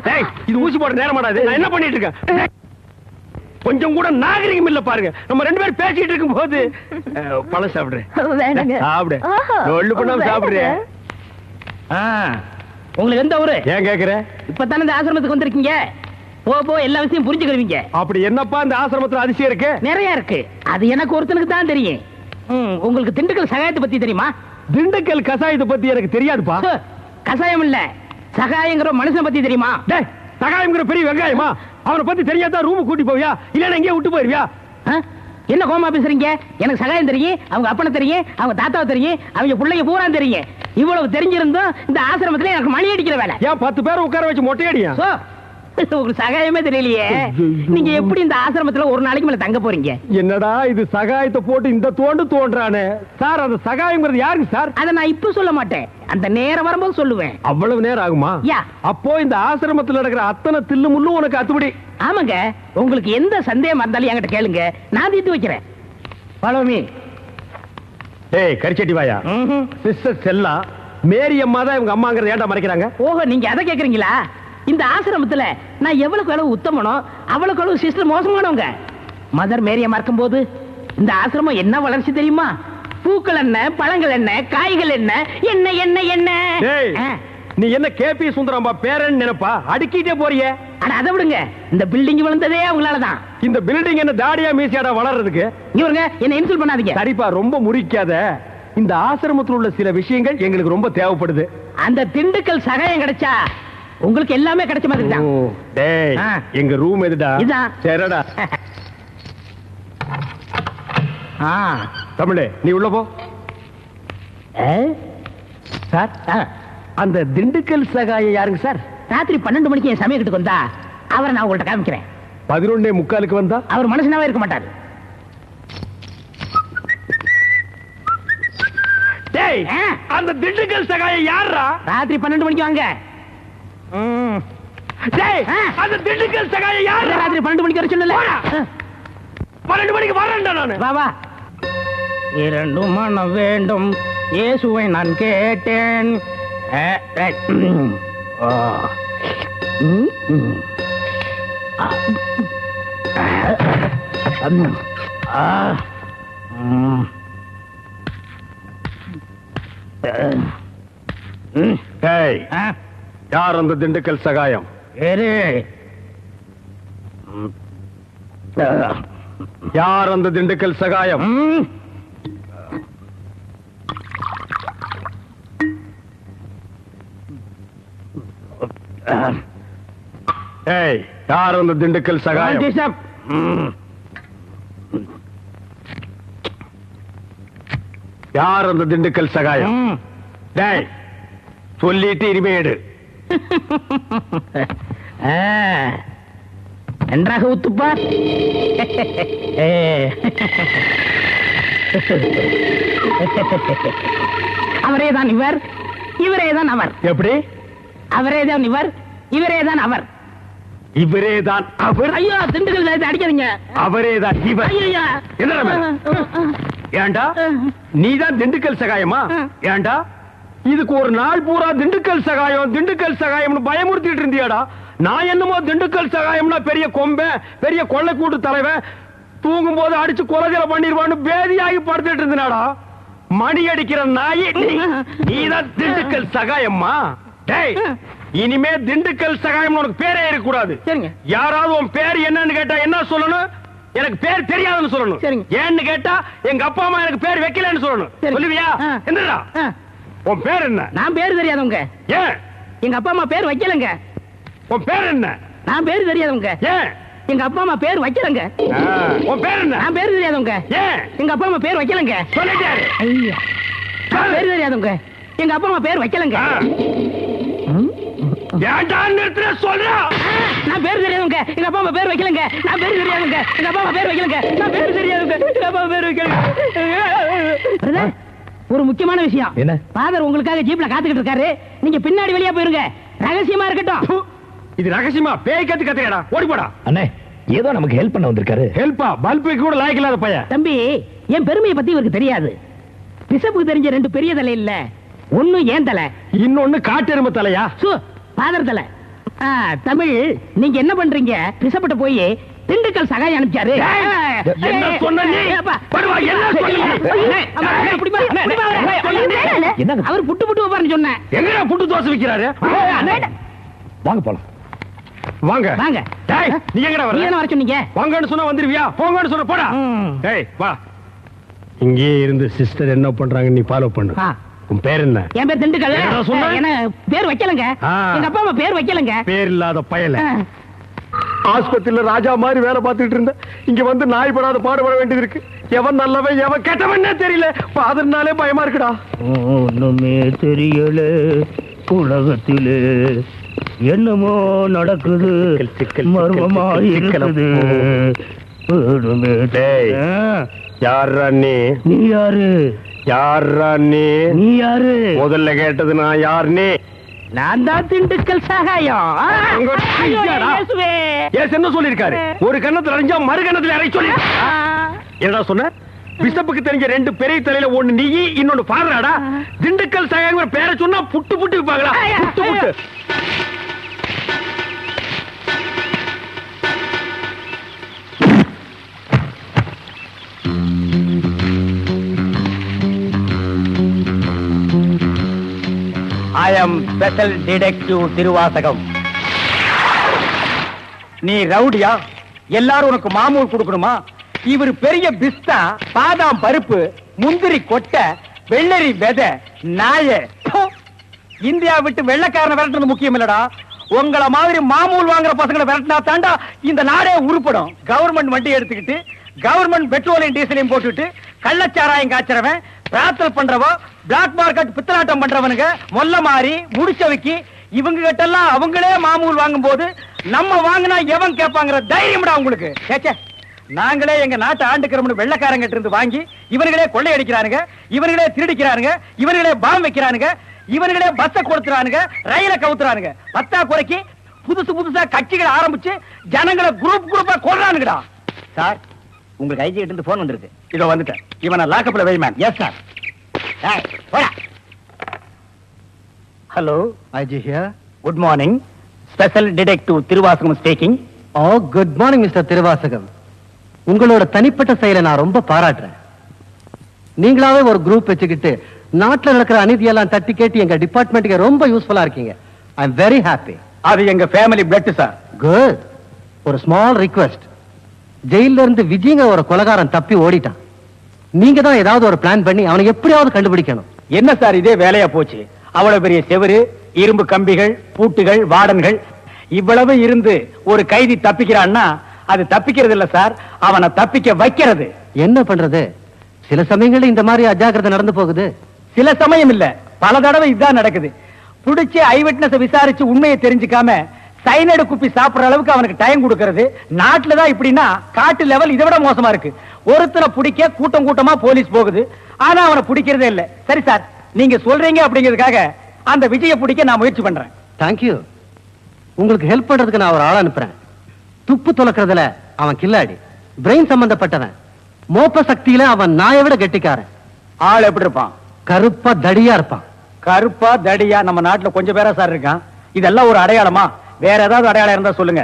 டேய், இது ஊசி போட நேரம் மாட்டாது. நான் என்ன பண்ணிட்டு இருக்கேன்? கொஞ்சம் கூட நாகரிகம் இல்ல பாருங்க. நம்ம 2 பேரும் பேசிட்டு இருக்கும் போது பழம் சாப்பிடுறேன். வேணுங்க. சாப்பிடு, ஒண்ணு பண்ணாம சாப்பிடுறேன். உங்களுக்கு எந்த ஊரு? ஏன் கேக்குற? இப்பதானே இந்த ஆசிரமத்துக்கு வந்திருக்கீங்க. போ போ எல்லா விஷயம் புரிஞ்சுக்கிடுவீங்க. அப்படி என்னப்பா இந்த ஆசிரமத்துல அதிசயம் இருக்கு? நிறைய இருக்கு, அது எனக்கு ஒருத்தனுக்கு தான் தெரியும். உங்களுக்கு திண்டுக்கல் சகாயத்தை பத்தி தெரியுமா? திண்டுக்கல் கசாயத்தை பத்தி எனக்கு தெரியாதுப்பா. கசாயம் இல்ல, சகாயங்கிற மனுஷன் பத்தி தெரியுமா? டேய், சகாயம்ங்கிற பெரிய வெங்காயமா? அவனை பத்தி தெரியாதா ரூம் கூட்டி போவியா? இல்லன்னா எங்கேயே விட்டு போயிருவியா? என்ன கோமா பேசுறீங்க? எனக்கு சகாயம் தெரியும், அவங்க அப்பனை தெரியும், அவங்க தாத்தாவை தெரியும், அவங்க பிள்ளைங்க பூரா தெரியும். இவ்வளவு தெரிஞ்சிருந்தும் இந்த ஆசிரமத்துல எனக்கு மணி அடிக்கிற வேலை. ஏன் 10 பேரை உட்கார வச்சு மொட்டையடியா? உங்களுக்கு சகாயமே தெரியலையே. நீங்க எப்படி இந்த ஆசிரமத்துல ஒரு நாளைக்கு மேல தங்க போறீங்க? என்னடா இது சகாயத்தை போட்டு இந்த தோன்றானே சார். அந்த சகாயம்ங்கிறது யாருக்கு சார்? அத நான் இப்ப சொல்ல மாட்டேன், அந்த நேரம் வரும்போது சொல்லுவேன். அவ்வளவு நேரம் ஆகுமா? அப்போ இந்த ஆசிரமத்துல நடக்கிற அத்தனை தில்லு முள்ளும் உனக்கு அத்துபடி? ஆமாங்க, உங்களுக்கு எந்த சந்தேகம் இருந்தாலும் என்கிட்ட கேளுங்க, நான் தீர்த்து வைக்கிறேன். Follow me. ஏய் கரிச்சட்டி வாயா. சிஸ்டர் செல்லா மேரி அம்மா தான் இவங்க அம்மாங்கிறத ஏன்டா மறைக்கிறாங்க? ஓஹோ, நீங்க அதை கேக்குறீங்களா? இந்த ஆசிரமத்துல நான் எவ்வளவுக்கு அளவு உத்தமனோ அவ்வளவுக்கு அளவு சிஸ்டர் மோசமானவங்க. மதர் மேரி அம்மா இருக்கும்போது இந்த ஆசிரமம் என்ன வளர்ச்சி தெரியுமா? பூக்கள் என்ன, பழங்கள் என்ன, காய்கள் என்ன, என்ன என்ன என்ன. நீ என்ன கேபி சுந்தரம்பா பேரன் நினைப்பா? அடுக்கிட்டே போறியே. அட அதை விடுங்க, இந்த பில்டிங் விழுந்ததே அவங்களாலதான். இந்த பில்டிங் என்ன தாடியா மீசியாடா வளர்றதுக்கு? இவருங்க என்ன இன்சல்ட் பண்ணாதீங்க. சரிப்பா, ரொம்ப முறிக்காத. இந்த ஆசிரமத்தில் உள்ள சில விஷயங்கள் எங்களுக்கு ரொம்ப தேவைப்படுது. அந்த திண்டுக்கல் சகாயம் கிடைச்சா உங்களுக்கு எல்லாமே கிடைச்ச மாதிரி தான். டேய், எங்க ரூம் எதுடா? இதான். சரிடா. தமிழே, நீ உள்ள போ. சார், அந்த திண்டுக்கல் சகாயம் யாருங்க சார்? ராத்திரி 12 மணிக்கு என் சமயத்துக்கு வந்தா அவரை நான் உங்கள்ட்ட காமிக்கிறேன். 11:45 வந்தா அவர் மனுஷனாவே இருக்க மாட்டாரு. டேய், அந்த திண்டுக்கல் சகாயம் யாரா? ராத்திரி 12 மணிக்கு வாங்க. டேய், அந்த திண்டுக்கல் சகாயம் யாரா? ராத்திரி 12 மணிக்கு வர சொன்னல. 12 மணிக்கு வரேன்டா நானு. வா வா. 2 மனம் வேண்டும் இயேசுவை நான் கேட்டேன். டேய், யார் அந்த திண்டுக்கல் சகாயம்? யார் அந்த திண்டுக்கல் சகாயம்? ஏய், யார் அந்த திண்டுக்கல் சகாயம்? யார் அந்த திண்டுக்கல் சகாயம்? டேய், சொல்லிட்டு இனிமே எடு. நன்றாக ஊத்துப்பார். அவரேதான் இவர், இவரேதான் அவர். எப்படி? அவரேதான் இவர், இவரேதான் அவர். இவரேதான் அவர்? ஐயோ, திண்டுக்கல் சாயத்தை அடிக்காதீங்க. அவரேதான் இவர். ஐயா, என்ன? ஏண்டா, நீதான் திண்டுக்கல் சகாயமா? ஏண்டா, இதுக்கு ஒரு நாள் பூரா திண்டுக்கல் சகாயம் திண்டுக்கல் சகாயம்னு பயமுறுத்திட்டு இருந்தியாடா. நான் என்னமோ திண்டுக்கல் சகாயம்னா பெரிய கொம்பன், பெரிய கொள்ளைக்கூட்டு தலைவன், தூங்கும் போது அடிச்சு கொலைகளை பண்ணிடுவான்னு பேதியாகி படுத்துட்டு இருந்தாடா. மணி அடிக்கிற நாய் நீதான் திண்டுக்கல் சகாயம்மா? டேய், இனிமே திண்டுக்கல் சகாயம் உனக்கு பேரே இருக்கக்கூடாது. யாராவது உன் பேர் என்னன்னு கேட்டா என்ன சொல்லணும்? எனக்கு பேர் தெரியாதுன்னு சொல்லணும். ஏன்னு கேட்டா எங்க அப்பா அம்மா எனக்கு பேர் வைக்கலன்னு சொல்லணும். சொல்லுவியா? என்னடா உன் பேர் என்ன? நான் பேர் தெரியாதவங்க. ஏன்? எங்க அப்பா அம்மா பேர் வைக்கலங்க. உன் பேர் என்ன? நான் பேர் தெரியாதவங்க. ஏன்? எங்க அப்பா அம்மா பேர் வைக்கலங்க. உன் பேர் என்ன? நான் பேர் தெரியாதவங்க. ஏன்? எங்க அப்பா அம்மா பேர் வைக்கலங்க. சொல்லிட்டாரு. ஐயா, நான் பேர் தெரியாதவங்க. எங்க அப்பா அம்மா பேர் வைக்கலங்க. ஏன்டா நிறுத்துற சொல்றா? நான் பேர் தெரியாதவங்க. எங்க அப்பா அம்மா பேர் வைக்கலங்க. நான் பேர் தெரியாதவங்க. எங்க அப்பா அம்மா பேர் வைக்கலங்க. நான் பேர் தெரியாதவங்க. எங்க அப்பா அம்மா பேர் வைக்கலங்க. ஒரு முக்கியமான விஷயம். என்ன? ஃபாதர் உங்களுக்காக ஜீப்ல காத்துக்கிட்டு இருக்காரு. நீங்க பின்னாடி வெளியே போயிருங்க. ரகசியமா இருக்கட்டும். இது ரகசியமா? பேய் கத்து கத்துக்கடா. ஓடி போடா. அண்ணே, ஏதோ நமக்கு ஹெல்ப் பண்ண வந்திருக்காரு. ஹெல்ப்பா? பல்புக்கு கூட லாய்க்கலாத பையன். தம்பி, என் பெருமையை பத்தி இவருக்கு தெரியாது. பிசப்புக்கு தெரிஞ்ச 2 பெரிய தலை இல்ல. ஒண்ணு ஏன் தலை, இன்னொன்னு காட்டெருமை தலையா? ஃபாதர் தலை. தமிழ், நீங்க என்ன பண்றீங்க? பிசப்பட்ட போய் திண்டுக்கல் சகாயம் அனுப்பிச்சாரு. என்ன சொன்ன நீ? படுவா, என்ன என்னங்க? அவர் புட்டு புட்டு வைப்பாருன்னு சொன்னேன். எங்கடா புட்டு தோசை விக்கிறாரு? வாங்க போலாம். வாங்க வாங்க. டேய், நீ எங்கடா வர? நீ என்ன வர சொன்னீங்க? வாங்கன்னு சொன்னா வந்துருவியா? போங்கன்னு சொன்னா போடா. டேய் வா. இங்கே இருந்து சிஸ்டர் என்ன பண்றாங்க நீ ஃபாலோ பண்ணு. உன் பேர் என்ன? என் பேர் திண்டுக்கல். என்ன பேர் வைக்கலங்க. எங்க அப்பா அம்மா பேர் வைக்கலங்க. பேர் இல்லாத பயல. ஆஸ்பத்திரியில ராஜா மாதிரி வேலை பார்த்துட்டு இருந்த, இங்க வந்து நாய் படாத பாடுபட வேண்டியது இருக்கு. எவன் நல்லவன் எவன் கெட்டவன்னே தெரியல. ஃபாதர்னாலே பயமா இருக்குடா. ஒண்ணுமே தெரியல உலகத்திலே, என்னமோ நடக்குது, மர்மமா இருக்குது. யாரா நீ? நீ யாரு? யாரா நீ? நீ யாரு? முதல்ல கேட்டது நான் யார் நீ? நான் தான் திண்டுக்கல் சகாயம். என்ன சொல்லிருக்காரு? ஒரு கண்ணத்துல அரைஞ்சா மறு கண்ணத்துல அரை சொல்லி என்னடா சொன்ன? பிசப்புக்கு தெரிஞ்ச 2 பெரிய தலையில ஒண்ணு நீ, இன்னொன்னு பாருடா. திண்டுக்கல் சகாயம் பேரை சொன்னா புட்டு புட்டு வைப்பாங்களா? புட்டு புட்டு. I am special detective Thiruvasagam. நீ ரவுடியா? எல்லாரும் உனக்கு மாமூல் கொடுக்கணுமா? இவர் பெரிய பிஸ்தா, பாதாம் பருப்பு, முந்திரி கொட்டை, வெள்ளரி விதை, நாய. இந்தியா விட்டு வெள்ளைக்காரனை விரட்டுறது முக்கியம் இல்லடா. உங்கள மாதிரி மாமூல் வாங்குற பசங்களை விரட்டினா தாண்டா இந்த நாடே உருப்படும். கவர்மெண்ட் வண்டி எடுத்துக்கிட்டு, கவர்மெண்ட் பெட்ரோலையும் டீசலையும் போட்டுட்டு, கள்ளச்சாராயம் காய்ச்சறவன், பிரார்த்தனை பண்றவோ, பிளாக் மார்க்கெட் பித்தலாட்டம் பண்றவனுங்க, மொல்ல மாறி முடிச்சவைக்கு இவங்க கிட்ட எல்லாம் அவங்களே மாமூல் வாங்கும் போது நம்ம வாங்கினா எவன் கேட்பாங்கிற தைரியம்டா உங்களுக்கு. சேச்சே, நாங்களே எங்க நாட்டை ஆண்டுக்கிறோம்னு வெள்ளக்காரங்க இருந்து வாங்கி இவர்களே கொள்ளையடிக்கிறானுங்க, இவர்களே திருடிக்கிறானுங்க, இவர்களே பாம் வைக்கிறானுங்க, இவர்களே பஸ்ஸ கொடுத்துறானுங்க, ரயில கவுத்துறானுங்க. பத்தா குறைக்கு புதுசு புதுசா கட்சிகள் ஆரம்பிச்சு ஜனங்களை குரூப்பா கொள்றானுங்கடா. சார், உங்களுக்கு ஐஜி கிட்ட இருந்து போன் வந்திருக்கு. இதோ வந்துட்டேன். இவனை லாக்கப்ல வை man. Yes sir. Hello, IG here. Good morning. Special detective Thiruvasagam speaking. Oh, good morning Mister Thiruvasagam. உங்களோட தனிப்பட்ட செயலை நான் ரொம்ப பாராட்டுறேன். நீங்களாவே ஒரு குரூப் வச்சுக்கிட்டு நாட்டுல நடக்கிற அநீதியெல்லாம் தட்டி கேட்டு எங்க டிபார்ட்மெண்ட்டுக்கு ரொம்ப யூஸ்ஃபுல்லா இருக்கீங்க. I am very happy. அது எங்க ஃபேமிலி பிளட் சார். குட். ஒரு ஸ்மால் ரிக்வெஸ்ட். ஜெயில இருந்து விஜய்ங்க ஒரு கொலைகாரன் தப்பி ஓடிட்டான். நீங்க தான் ஏதாவது ஒரு பிளான் பண்ணி அவனை எப்படியாவது கண்டுபிடிக்கணும். என்ன சார் இதே வேலையா போச்சு? அவ்வளவு பெரிய செவரு, இரும்பு கம்பிகள், பூட்டுகள், வார்டன்கள் இவ்வளவு இருந்து ஒரு கைதி தப்பிக்கிறான்னா அது தப்பிக்கிறது இல்ல சார், அவனை தப்பிக்க வைக்கிறது. என்ன பண்றது? சில சமயங்கள்ல இந்த மாதிரி அஜாக்கிரதை நடந்து போகுது. சில சமயம் இல்ல, பல தடவை இதுதான் நடக்குது. புடிச்சு ஐ விட்னஸ் விசாரிச்சு உண்மையை தெரிஞ்சுக்காம சைனடு குப்பி சாப்பிடுற அளவுக்கு அவனுக்கு டைம் கொடுக்கறது. நாட்டுல தான் இப்படின்னா காட்டு லெவல் இதை விட மோசமா இருக்கு. ஒருத்தனை பிடிக்க கூட்டம் கூட்டமா போலீஸ் போகுது, ஆனா அவனை பிடிக்கிறதே இல்ல. சரி சார், நீங்க சொல்றீங்க அப்படிங்கிறதுக்காக அந்த விஜய பிடிக்க நான் முயற்சி பண்றேன். தேங்க்யூ. உங்களுக்கு ஹெல்ப் பண்றதுக்கு நான் ஒரு ஆள் அனுப்புறேன். துப்பு துலக்கிறதுல அவன் கில்லாடி, பிரெயின் சம்பந்தப்பட்டவன். மோப்ப சக்தியில அவன் நாயை விட கெட்டிக்காரன். ஆள் எப்படி இருப்பான்? கருப்பா தடியா இருப்பான். கருப்பா தடியா நம்ம நாட்டுல கொஞ்சம் பேரா சார் இருக்கான். இதெல்லாம் ஒரு அடையாளமா? வேற ஏதாவது அடையாளம் இருந்தா சொல்லுங்க.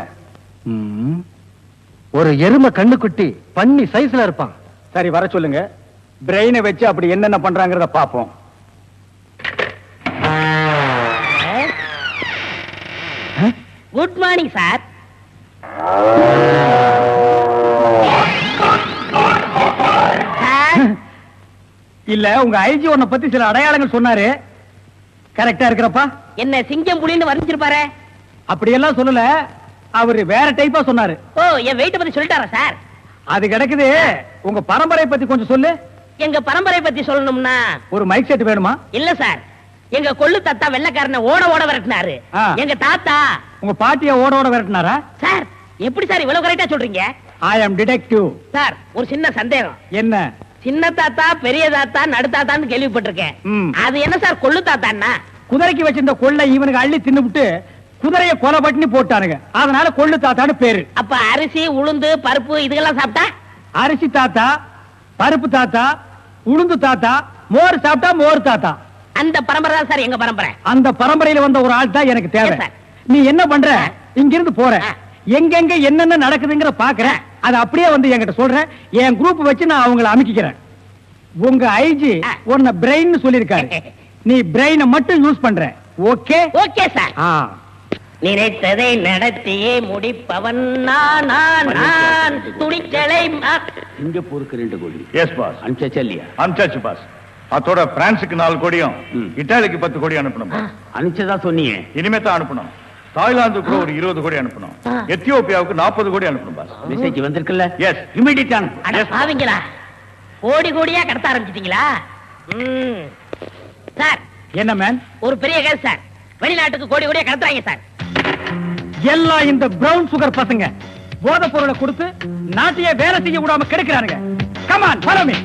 ஒரு எருமை கண்ணுக்குட்டி பண்ணி சைஸ்ல இருப்பான். சரி, வர சொல்லுங்க. பிரெயினை வச்சு அப்படி என்னென்ன பண்றாங்கறத பாப்போம். Good morning sir. இல்ல, உங்க ஐஜி உன்னை பத்தி சில அடையாளங்கள் சொன்னாரு. கரெக்டா இருக்கிறப்பா? என்ன சிங்கம் புலின்னு வர்ணிச்சிருப்பாரு? அப்படியெல்லாம் சொல்லல, அவரு வேற டைப்பா சொன்னாரு. ஓ, என் வெயிட்ட பத்தி சொல்லிட்டாரா சார்? அது கிடக்குது. உங்க பரம்பரை பத்தி கொஞ்சம் சொல்லு. எங்க பரம்பரை பத்தி சொல்லணும்னா ஒரு மைக் செட் வேணுமா? இல்ல சார், எங்க கொள்ளு தாத்தா வெள்ளக்காரனை ஓட ஓட விரட்டினாரு. ஆ. எங்க தாத்தா. உங்க பாட்டிய ஓட ஓட விரட்டினாரா? சார், எப்படி சார் இவ்வளவு கரெக்டா சொல்றீங்க? ஐ அம் டிடெக்டிவ். சார், ஒரு சின்ன சந்தேகம். என்ன? சின்ன தாத்தா, பெரிய தாத்தா, நடு தாத்தான்னு கேள்விப்பட்டிருக்கேன். ம். அது என்ன சார் கொள்ளு தாத்தான்னா? குதிரைக்கு வச்சிருந்த கொள்ளை இவனுக்கு அள்ளி தின்னுபிட்டு குதிரைய கொலை பட்டினி போட்டானுங்க. அதனால கொள்ளு தாத்தான்னு பேரு. அப்ப அரிசி, உளுந்து, பருப்பு இதெல்லாம் சாப்பிட்டா? அரிசி தாத்தா, பருப்பு தாத்தா, உளுந்து தாத்தா, மோர் சாப்பிட்டா மோர் தாத்தா. அந்த பரம்பரை தான் சார் எங்க பரம்பரை. அந்த பரம்பரையில வந்த ஒரு ஆள் தான் எனக்கு தேவை. Yes, sir. நீ என்ன பண்ற? இங்கிருந்து போற, ஆ. எங்கெங்க என்னென்ன நடக்குதுங்கிற பாக்குறேன். அது அப்படியே வந்து என்கிட்ட சொல்றேன். என் குரூப் வச்சு நான் அவங்களை அமைக்கிறேன். உங்க ஐஜி ஆ. உன்னை பிரெயின் சொல்லிருக்காரு. நீ பிரெயினை மட்டும் யூஸ் பண்ற. ஓகே? Okay sir. நினைத்ததை நடத்தியே முடிப்பவன் நான், நான், நான். துணிச்சலை சிங்கப்பூருக்கு 2 கோடி. S boss. அனுப்பிச்சா இல்லையா? அனுப்பிச்சாச்சு பாஸ். அதோட பிரான்ஸுக்கு 4 கோடியும் இட்டாலிக்கு 10 கோடி அனுப்பணும் பாஸ். அனுப்பிச்சதா சொன்னீங்க. இனிமே தான் அனுப்பணும். தாய்லாந்துக்கு கூட ஒரு 20 கோடி அனுப்பணும். எத்தியோப்பியாவுக்கு 40 கோடி அனுப்பணும் பாஸ். மெசேஜ் வந்திருக்குல்ல? எஸ். இமிடியேட்டா அட பாவிங்களா, கோடி கோடியா கடத்த ஆரம்பிச்சிட்டீங்களா? சார், என்ன மேன்? ஒரு பெரிய கேஸ் சார். வெளிநாட்டுக்கு கோடி கோடியா கடத்துறாங்க சார். எல்லாம் இந்த பிரவுன் சுகர் பசங்க போதை பொருளை கொடுத்து நாட்டையே வேலை செய்ய விடாம கெடுக்கிறானுங்க. Come on, follow me.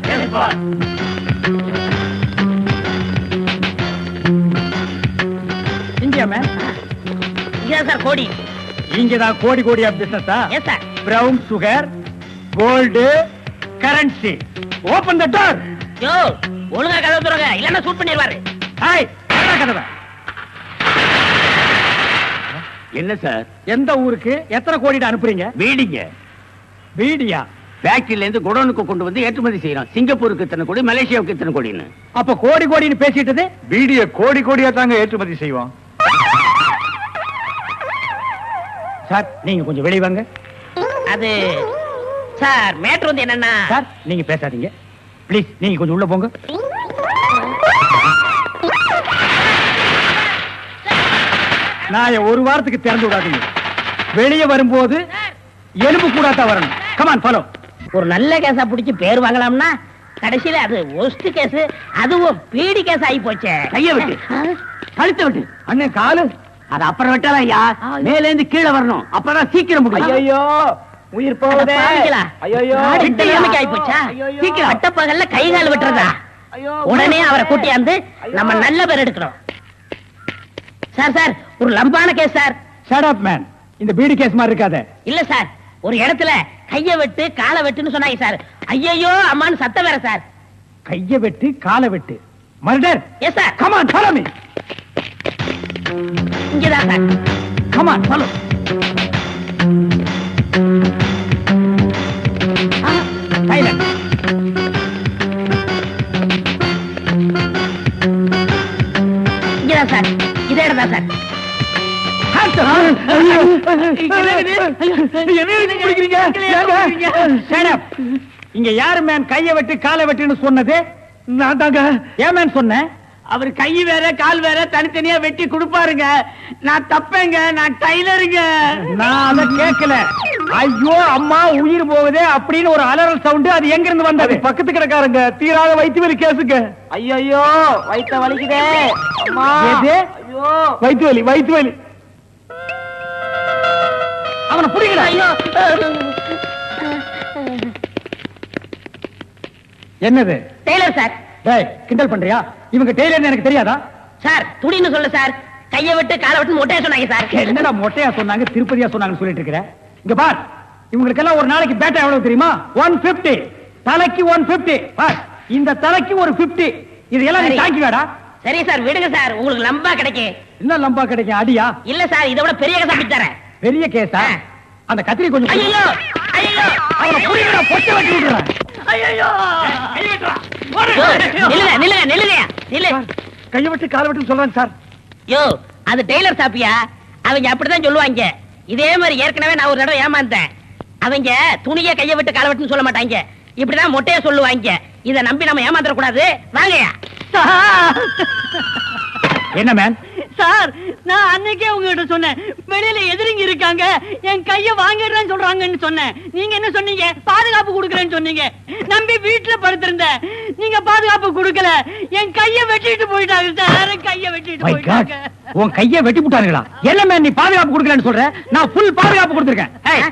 India man. இங்கதான் சார் கோடி. இங்கதான் கோடி கோடியா பிசினஸா? Yes sir. Brown sugar, gold, currency. Open the door. Yo, ஒழுங்கா கதவை திறங்க, இல்லன்னா ஷூட் பண்ணிடுவாரு. ஹாய், கதவை. என்ன சார்? எந்த ஊருக்கு எத்தனை கோடிட்டு அனுப்புறீங்க? வீடிங்க. வீடியா? ஃபேக்டரியில இருந்து குடோனுக்கு கொண்டு வந்து ஏற்றுமதி செய்யறோம். சிங்கப்பூருக்கு இத்தனை கோடி, மலேசியாவுக்கு இத்தனை கோடின்னு. அப்ப கோடி கோடின்னு பேசிட்டது? வீடிய கோடி கோடியா தாங்க ஏற்றுமதி செய்வோம். சார், நீங்க கொஞ்சம் வெளிய வாங்க. அது சார், மேட்ரு வந்து என்னன்னா சார், நீங்க பேசாதீங்க ப்ளீஸ். நீங்க கொஞ்சம் உள்ள போங்க. நான் ஒரு வாரத்துக்கு திறந்து விடாதீங்க. வெளியே வரும்போது எலும்பு கூடாதான் வரணும். Come on, follow. ஒரு நல்ல கேஸா புடிச்சு பேர் வாங்கலாம்னா கடைசியில அது ஒஸ்ட் கேஸ், அதுவும் பீடி கேஸ் ஆகி போச்சே. கைய விட்டு, கழுத்த விட்டு. அண்ணன் காலு. அது அப்புறம் வெட்டலாம் ஐயா. மேல இருந்து கீழே வரணும், அப்பதான் சீக்கிரம் முடியும். ஐயோ உயிர் போகுதே. பாவிகளா. ஐயோ விட்டு ஏமைக்கு ஆயிப்போச்சா? சீக்கிரம். பட்டப்பகல்ல கை கால் விட்டுறதா? உடனே அவரை கூட்டியாந்து நம்ம நல்ல பேர் எடுக்கணும். சார் சார், ஒரு லம்பான case sir. Shut up man. இந்த பீடி கேஸ் மாதிரி இருக்காத. இல்ல சார், ஒரு இடத்துல கைய வெட்டு காலை வெட்டுன்னு சொன்னாங்க சார். ஐயோ அம்மான்னு சத்தம் வேற சார். கைய வெட்டு காலை வெட்டு murder. Yes sir. Come on follow me. இங்கதான் sir. Come on follow. Silent. இங்கதான் சார். இதே இடம் தான் சார். இங்க யாரு மேன் கைய வெட்டு காலை வெட்டுன்னு சொன்னது? நான் தாங்க. ஏன் மேன் சொன்னேன்? அவர் கை வேற கால் வேற தனித்தனியா வெட்டி கொடுப்பாருங்க. நான் தப்பேங்க, நான் டைலருங்க. நான் அத கேட்கல. ஐயோ அம்மா உயிர் போகுதே அப்படின்னு ஒரு அலறல் சவுண்ட். அது எங்க இருந்து வந்தது? பக்கத்து கிடக்காரங்க தீராத வயிற்று வலி கேசுங்க. ஐயோ வயித்த வலிக்குதே அம்மா. எது? ஐயோ வயிற்று வலி வயிற்று வலி. அவனை புடிங்கடா. ஐயோ என்னது? Tailor sir. டேய் கிண்டல் பண்றியா? இவங்க டெய்லர்னு எனக்கு தெரியாதா? சார் துணின்னு சொல்ல சார். கைய வெட்டு காலை வெட்டு மொட்டையா சொன்னாங்க சார். என்னடா மொட்டையா சொன்னாங்க திருப்பதியா சொன்னாங்கன்னு சொல்லிட்டு இருக்கிற? இங்க பார், இவங்களுக்கெல்லாம் ஒரு நாளைக்கு பேட்டா எவ்வளவு தெரியுமா? 150. தலைக்கு 150. பார், இந்த தலைக்கு ஒரு 50. இதெல்லாம் நீ சரி. தாங்கிவாடா. சரி சார், விடுங்க சார், உங்களுக்கு லம்பா கிடைக்கும். என்ன லம்பா கிடைக்கும்? அடியா? இல்ல சார், இதை விட பெரிய கதை தரேன். பெரிய கேஸா? அந்த கத்திரி கொஞ்சம் ஐயோ ஐயோ அவனை புடிங்கடா, பொட்டை வெட்டி விடுறேன். ஐயோ நில்லுங்க நில்லுங்க நில்லுங்க நில்லு. கையை விட்டு காலை விட்டு சொல்றேன் சார். யோ, அது டெய்லர் சாப்பியா? அவங்க அப்படிதான் சொல்லுவாங்க. இதே மாதிரி ஏற்கனவே நான் ஒரு தடவை ஏமாந்தேன். அவங்க துணிய கைய விட்டு காலை விட்டுன்னு சொல்ல மாட்டாங்க, இப்படிதான் மொட்டையா சொல்லுவாங்க. இத நம்பி நம்ம ஏமாந்துட கூடாது. வாங்கயா. என்ன மேன்? சார், நான் அன்னைக்கே உங்ககிட்ட சொன்னேன், வெளியில எதிரிங்க இருக்காங்க, என் கைய வாங்கிடுறேன்னு சொல்றாங்கன்னு சொன்னேன். நீங்க என்ன சொன்னீங்க? பாதுகாப்பு கொடுக்கறேன்னு சொன்னீங்க. நம்பி வீட்டுல படுத்திருந்தேன், நீங்க பாதுகாப்பு கொடுக்கல, என் கைய வெட்டிட்டு போயிட்டாங்க சார். கைய வெட்டிட்டு My God, போயிட்டாங்க. உன் கையை வெட்டி விட்டானுங்களா? என்ன மேன் நீ பாதுகாப்பு கொடுக்கலன்னு சொல்ற? நான் ஃபுல் பாதுகாப்பு கொடுத்திருக்கேன். ஏய்,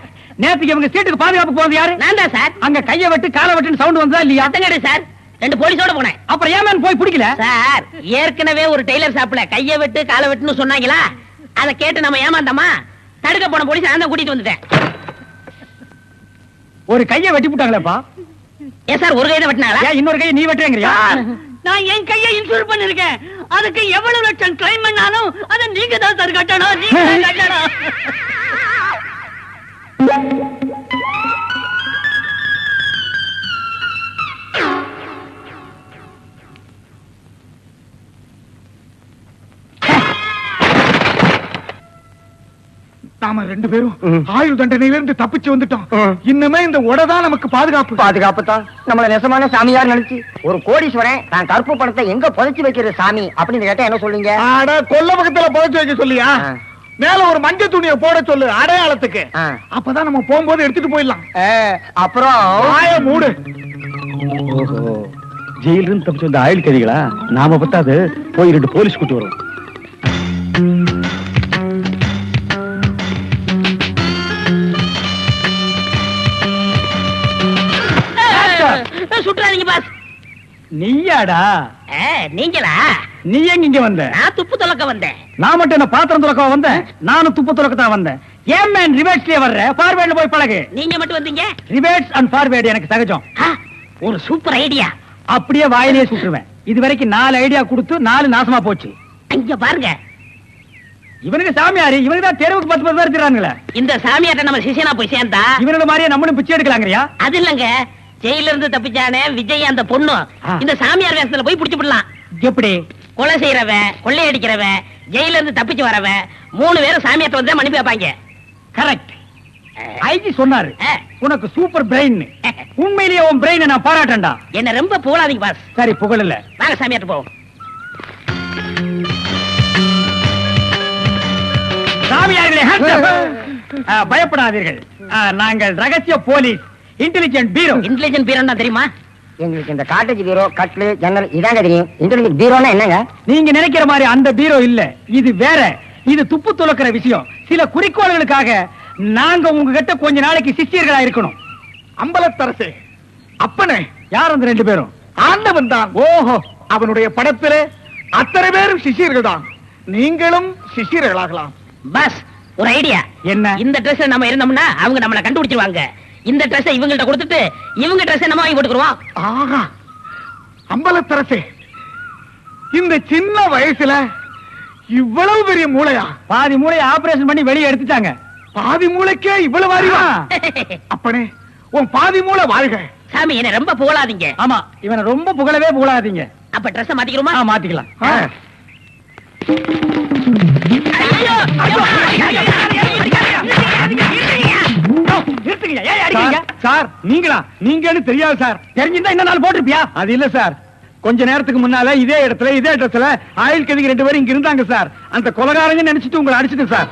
நேத்துக்கு இவங்க சீட்டுக்கு பாதுகாப்பு போனது யாரு? நான் தான் சார். அங்க கையை வெட்டு காலை வெட்டுன்னு சவுண்ட் வந்ததா இல்லையா? அத்தங்கடு சார், 2 போலீஸோட போனேன். அப்புறம் ஏன் மேன் போய் பிடிக்கல? சார், ஏற்கனவே ஒரு டெய்லர் ஷாப்ல கைய வெட்டு காலை வெட்டுன்னு சொன்னாங்களா, அதை கேட்டு நம்ம ஏமாந்தோமா, தடுக்க போன போலீஸ் நான் தான் கூட்டிட்டு வந்துட்டேன். ஒரு கையை வெட்டி விட்டாங்களேப்பா. ஏன் சார், ஒரு கையை வெட்டினாங்களா? ஏன் இன்னொரு கையை நீ வெட்டுறீங்கறியா? நான் என் கையை இன்சூர் பண்ணிருக்கேன். அதுக்கு எவ்வளவு லட்சம் கிளைம் பண்ணாலும் அதை நீங்க தான் சார் கட்டணும். நீங்க தான் கட்டணும். நாம 2 பேரும் ஆயுள் தண்டனையில இருந்து தப்பிச்சு வந்துட்டோம். இன்னுமே இந்த உடதான் நமக்கு பாதுகாப்பு. பாதுகாப்பு தான். நம்மள நெசமான சாமியார் நினைச்சு ஒரு கோடீஸ்வரன் தான் கருப்பு பணத்தை எங்க புதைச்சு வைக்கிறது சாமி அப்படின்னு கேட்டா என்ன சொல்லுங்க? ஆட கொல்ல பக்கத்துல புதைச்சு வைக்க சொல்லியா? மேல ஒரு மஞ்சள் துணியை போட சொல்லு அடையாளத்துக்கு. அப்பதான் நம்ம போகும்போது எடுத்துட்டு போயிடலாம். அப்புறம் ஆய மூடு. ஜெயில இருந்து தப்பிச்சு வந்த ஆயுள் கைதிகளா? நாம பத்தாது போய் 2 போலீஸ் கூட்டி வரும். சுற்றாதீங்க பாஸ். நீயாடா? நீங்களா? நீ எங்க இங்க வந்த? நான் துப்பு துலக்க வந்தேன். நான் மட்டும் என்ன பாத்திரம் துலக்க வந்தேன்? நானும் துப்பு துலக்க தான் வந்தேன். ஏன் மேன் ரிவர்ஸ்லயே வர்ற? ஃபார்வர்ட்ல போய் பழகு. நீங்க மட்டும் வந்தீங்க? ரிவர்ஸ் அண்ட் ஃபார்வர்ட் எனக்கு சகஜம். ஒரு சூப்பர் ஐடியா. அப்படியே வாயிலே சுட்டுருவேன். இது வரைக்கும் 4 ஐடியா கொடுத்து 4 நாசமா போச்சு. இங்க பாருங்க, இவனுக்கு சாமியாரு, இவனுக்கு தான் தெருவுக்கு 10 பேர் இருக்கிறாங்களே. இந்த சாமியார்ட்ட நம்ம சிஷியனா போய் சேர்ந்தா இவனோட மாதிரியே நம்மளும் பிச்சை எடுக்கலாங்கறியா? அது இல்லங்க, ஜெயில இருந்து தப்பிச்சானே விஜய் அந்த பொண்ணு, இந்த சாமியார் வேஷத்துல போய் புடிச்சு விடலாம். எப்படி? கொலை செய்யறவன், கொள்ளையடிக்கிறவன், ஜெயில இருந்து தப்பிச்சு வரவன் 3 பேரும் சாமியார்ட்ட வந்து மன்னிப்பு வைப்பாங்க. கரெக்ட். ஐஜி சொன்னாரு உனக்கு சூப்பர் பிரெயின். உண்மையிலேயே உன் பிரெயினை நான் பாராட்டேன்டா. என்ன ரொம்ப புகழாதீங்க பாஸ். சரி புகழல. வாங்க சாமியார்ட்ட போவோம். சாமியார்களே பயப்படாதீர்கள். நாங்கள் ரகசிய போலீஸ், இன்டெலிஜென்ட் பீரோ. இன்டெலிஜென்ட் பீரோன்னா தெரியுமா? எங்களுக்கு இந்த காட்டேஜ் பீரோ, கட்லு, ஜன்னல் இதாங்க தெரியும். இன்டர்நெட் பீரோனா என்னங்க? நீங்க நினைக்கிற மாதிரி அந்த பீரோ இல்ல, இது வேற. இது துப்பு துலக்கிற விஷயம். சில குறிக்கோள்களுக்காக நாங்க உங்ககிட்ட கொஞ்ச நாளைக்கு சிஷ்யர்களா இருக்கணும். அம்பலத்தரசே, அப்பனே, யார் அந்த 2 பேரும்? ஆண்டவன் தான். ஓஹோ, அவனுடைய படத்திலே அத்தனை பேரும் சிஷியர்கள் தான். நீங்களும் சிஷியர்களாகலாம். பஸ் ஒரு ஐடியா. என்ன? இந்த ட்ரெஸ் நம்ம இருந்தோம்னா அவங்க நம்மள கண்டுபிடிச்சிருவாங்க. இந்த ட்ரெஸ் இவங்கள்ட்ட கொடுத்துட்டு இவங்க ட்ரெஸ் நம்ம வாங்கி போட்டுக்குறோம். ஆஹா, அம்பலத்தரசே, இந்த சின்ன வயசுல இவ்வளவு பெரிய மூளையா? பாதி மூளையை ஆபரேஷன் பண்ணி வெளியே எடுத்துட்டாங்க. பாதி மூளைக்கே இவ்வளவு அறிவா? அப்பனே, உன் பாதி மூளை வாழ்க. சாமி என்ன ரொம்ப புகழாதீங்க. ஆமா, இவனை ரொம்ப புகழவே புகழாதீங்க. அப்ப ட்ரெஸ் மாத்திக்கிறோமா? மாத்திக்கலாம். ஐயோ, நிறுத்துங்க. ஏன் அடிக்கிறீங்க? சார், நீங்கன்னு தெரியாது சார். தெரிஞ்சிருந்தா இந்த நாள் போட்டிருப்பியா? அது இல்ல சார், கொஞ்ச நேரத்துக்கு முன்னால இதே இடத்துல இதே ட்ரெஸ்ல ஆயில் கதிக்கு 2 பேரும் இங்க இருந்தாங்க சார். அந்த கொலகாரங்க நினைச்சிட்டு உங்களை அடிச்சிட்டு சார்.